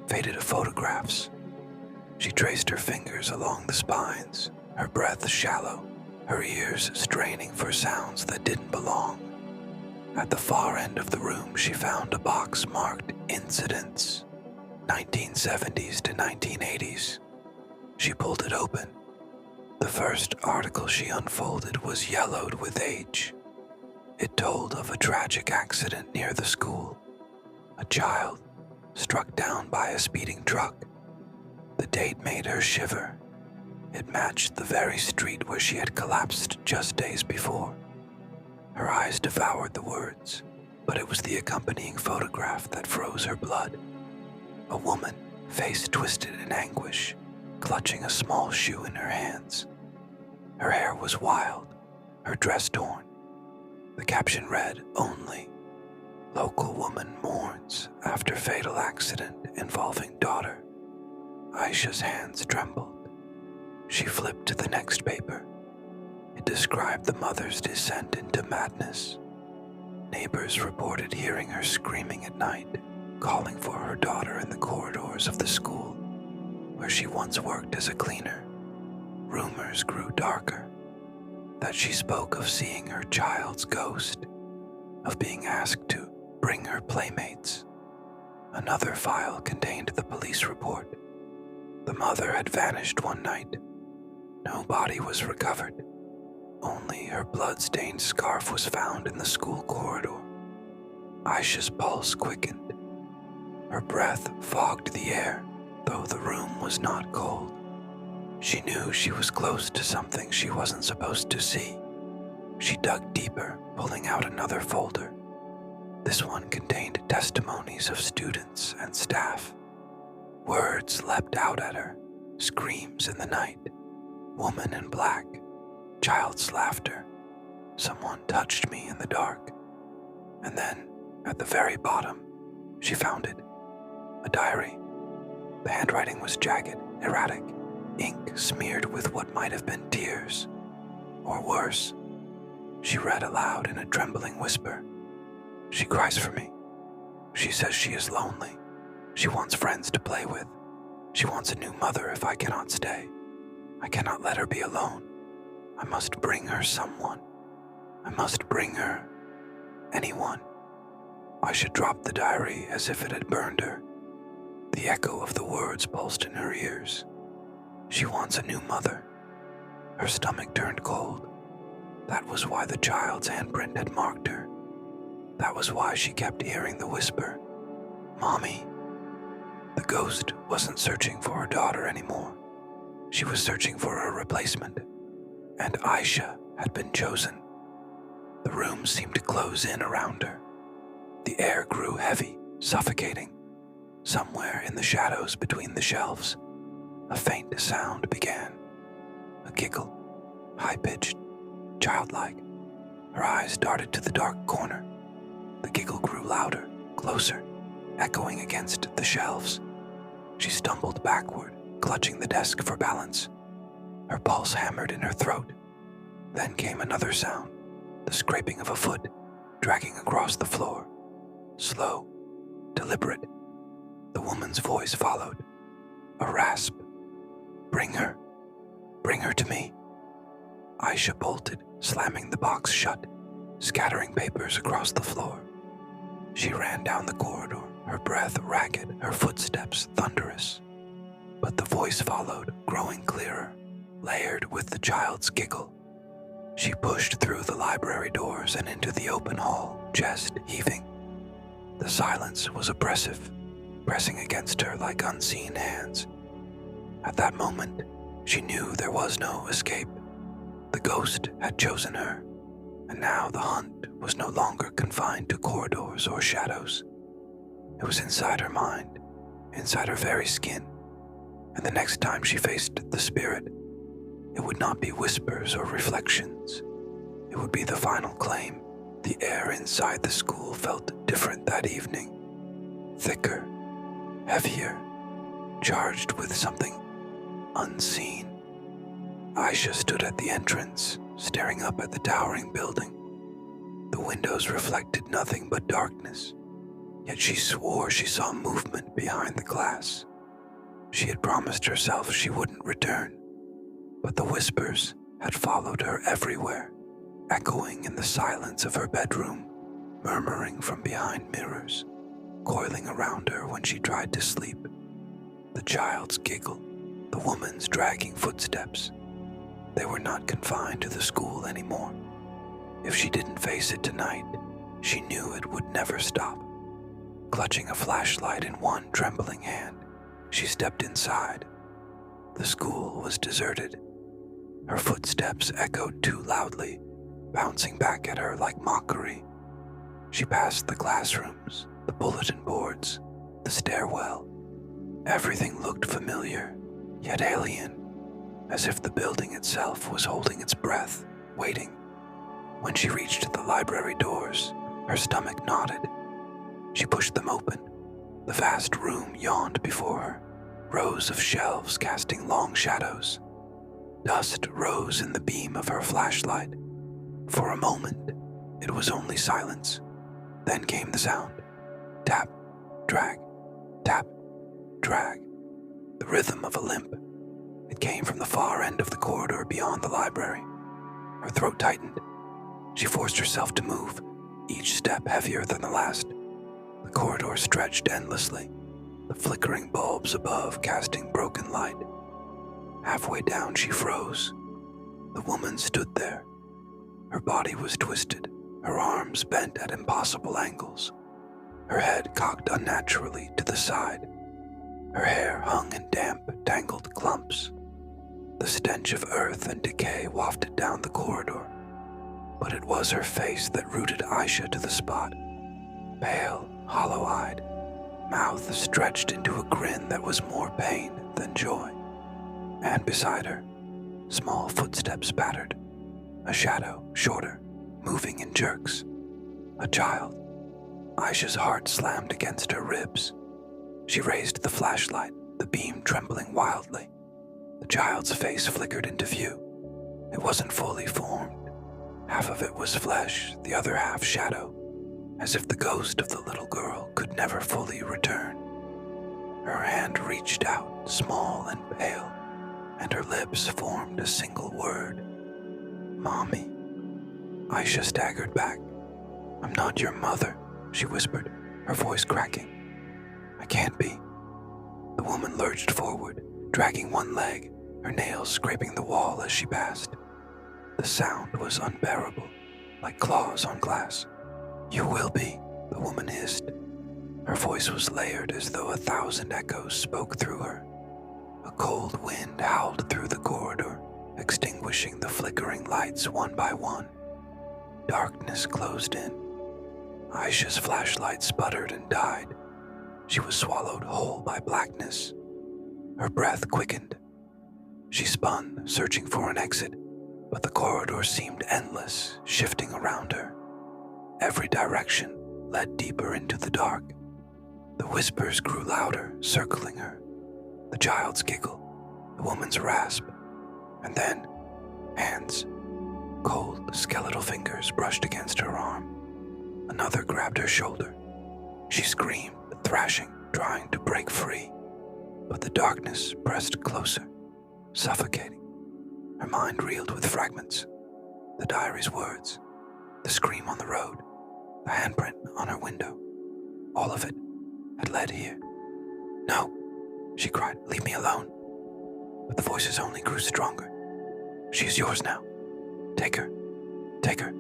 faded photographs. She traced her fingers along the spines, her breath shallow, her ears straining for sounds that didn't belong. At the far end of the room, she found a box marked Incidents, 1970s to 1980s. She pulled it open. The first article she unfolded was yellowed with age. It told of a tragic accident near the school. A child struck down by a speeding truck. The date made her shiver. It matched the very street where she had collapsed just days before. Her eyes devoured the words, but it was the accompanying photograph that froze her blood. A woman, face twisted in anguish, clutching a small shoe in her hands. Her hair was wild, her dress torn. The caption read only, "Local woman mourns after fatal accident involving daughter." Aisha's hands trembled. She flipped to the next paper. It described the mother's descent into madness. Neighbors reported hearing her screaming at night, calling for her daughter in the corridors of the school, where she once worked as a cleaner. Rumors grew darker, that she spoke of seeing her child's ghost, of being asked to bring her playmates. Another file contained the police report. The mother had vanished one night. No body was recovered. Only her blood-stained scarf was found in the school corridor. Aisha's pulse quickened. Her breath fogged the air, though the room was not cold. She knew she was close to something she wasn't supposed to see. She dug deeper, pulling out another folder. This one contained testimonies of students and staff. Words leapt out at her, screams in the night, woman in black, child's laughter, someone touched me in the dark. And then, at the very bottom, she found it, a diary. The handwriting was jagged, erratic, ink smeared with what might have been tears, or worse. She read aloud in a trembling whisper. She cries for me. She says she is lonely. She wants friends to play with. She wants a new mother if I cannot stay. I cannot let her be alone. I must bring her someone. I must bring her anyone. I should drop the diary as if it had burned her. The echo of the words pulsed in her ears. She wants a new mother. Her stomach turned cold. That was why the child's handprint had marked her. That was why she kept hearing the whisper, "Mommy." The ghost wasn't searching for her daughter anymore. She was searching for a replacement, and Aisha had been chosen. The room seemed to close in around her. The air grew heavy, suffocating. Somewhere in the shadows between the shelves, a faint sound began. A giggle, high-pitched, childlike. Her eyes darted to the dark corner. The giggle grew louder, closer, echoing against the shelves. She stumbled backward, clutching the desk for balance. Her pulse hammered in her throat. Then came another sound, the scraping of a foot, dragging across the floor. Slow, deliberate. The woman's voice followed. A rasp. Bring her to me. Aisha bolted, slamming the box shut, scattering papers across the floor. She ran down the corridor, her breath ragged, her footsteps thunderous. But the voice followed, growing clearer, layered with the child's giggle. She pushed through the library doors and into the open hall, chest heaving. The silence was oppressive, pressing against her like unseen hands. At that moment, she knew there was no escape. The ghost had chosen her, and now the hunt was no longer confined to corridors or shadows. It was inside her mind, inside her very skin, and the next time she faced the spirit, it would not be whispers or reflections. It would be the final claim. The air inside the school felt different that evening. Thicker, heavier, charged with something unseen. Aisha stood at the entrance, staring up at the towering building. The windows reflected nothing but darkness, yet she swore she saw movement behind the glass. She had promised herself she wouldn't return, but the whispers had followed her everywhere, echoing in the silence of her bedroom, murmuring from behind mirrors, coiling around her when she tried to sleep. The child's giggle, the woman's dragging footsteps. They were not confined to the school anymore. If she didn't face it tonight, she knew it would never stop. Clutching a flashlight in one trembling hand, she stepped inside. The school was deserted. Her footsteps echoed too loudly, bouncing back at her like mockery. She passed the classrooms, the bulletin boards, the stairwell. Everything looked familiar, yet alien, as if the building itself was holding its breath, waiting. When she reached the library doors, her stomach knotted. She pushed them open. The vast room yawned before her, rows of shelves casting long shadows. Dust rose in the beam of her flashlight. For a moment, it was only silence. Then came the sound. Tap, drag, tap, drag. The rhythm of a limp. It came from the far end of the corridor beyond the library. Her throat tightened. She forced herself to move, each step heavier than the last. The corridor stretched endlessly, the flickering bulbs above casting broken light. Halfway down, she froze. The woman stood there. Her body was twisted, her arms bent at impossible angles, her head cocked unnaturally to the side. Her hair hung in damp, tangled clumps. The stench of earth and decay wafted down the corridor, but it was her face that rooted Aisha to the spot. Pale, hollow-eyed, mouth stretched into a grin that was more pain than joy. And beside her, small footsteps pattered, a shadow, shorter, moving in jerks. A child. Aisha's heart slammed against her ribs. She raised the flashlight, the beam trembling wildly. The child's face flickered into view. It wasn't fully formed. Half of it was flesh, the other half shadow, as if the ghost of the little girl could never fully return. Her hand reached out, small and pale, and her lips formed a single word. Mommy. Aisha staggered back. I'm not your mother, she whispered, her voice cracking. I can't be. The woman lurched forward, dragging one leg, her nails scraping the wall as she passed. The sound was unbearable, like claws on glass. You will be, the woman hissed. Her voice was layered as though 1,000 echoes spoke through her. A cold wind howled through the corridor, extinguishing the flickering lights one by one. Darkness closed in. Aisha's flashlight sputtered and died. She was swallowed whole by blackness. Her breath quickened. She spun, searching for an exit, but the corridor seemed endless, shifting around her. Every direction led deeper into the dark. The whispers grew louder, circling her. The child's giggle, the woman's rasp, and then hands. Cold, skeletal fingers brushed against her arm. Another grabbed her shoulder. She screamed, thrashing, trying to break free. But the darkness pressed closer, suffocating. Her mind reeled with fragments. The diary's words, the scream on the road, the handprint on her window. All of it had led here. "No," she cried, "leave me alone." But the voices only grew stronger. "She is yours now. Take her. Take her."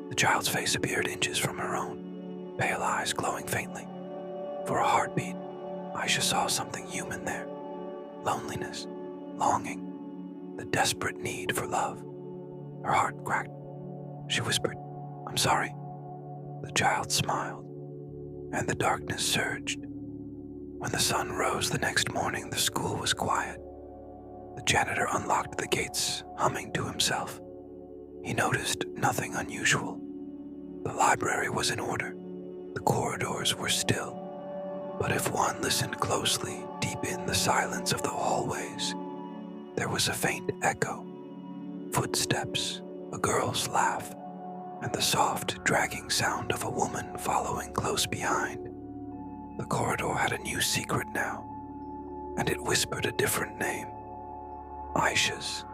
The child's face appeared inches from her own, pale eyes glowing faintly. For a heartbeat, Aisha saw something human there. Loneliness, longing, the desperate need for love. Her heart cracked. She whispered, "I'm sorry." The child smiled, and the darkness surged. When the sun rose the next morning, the school was quiet. The janitor unlocked the gates, humming to himself. He noticed nothing unusual. The library was in order. The corridors were still. But if one listened closely, deep in the silence of the hallways, there was a faint echo. Footsteps, a girl's laugh, and the soft, dragging sound of a woman following close behind. The corridor had a new secret now, and it whispered a different name. Aisha's.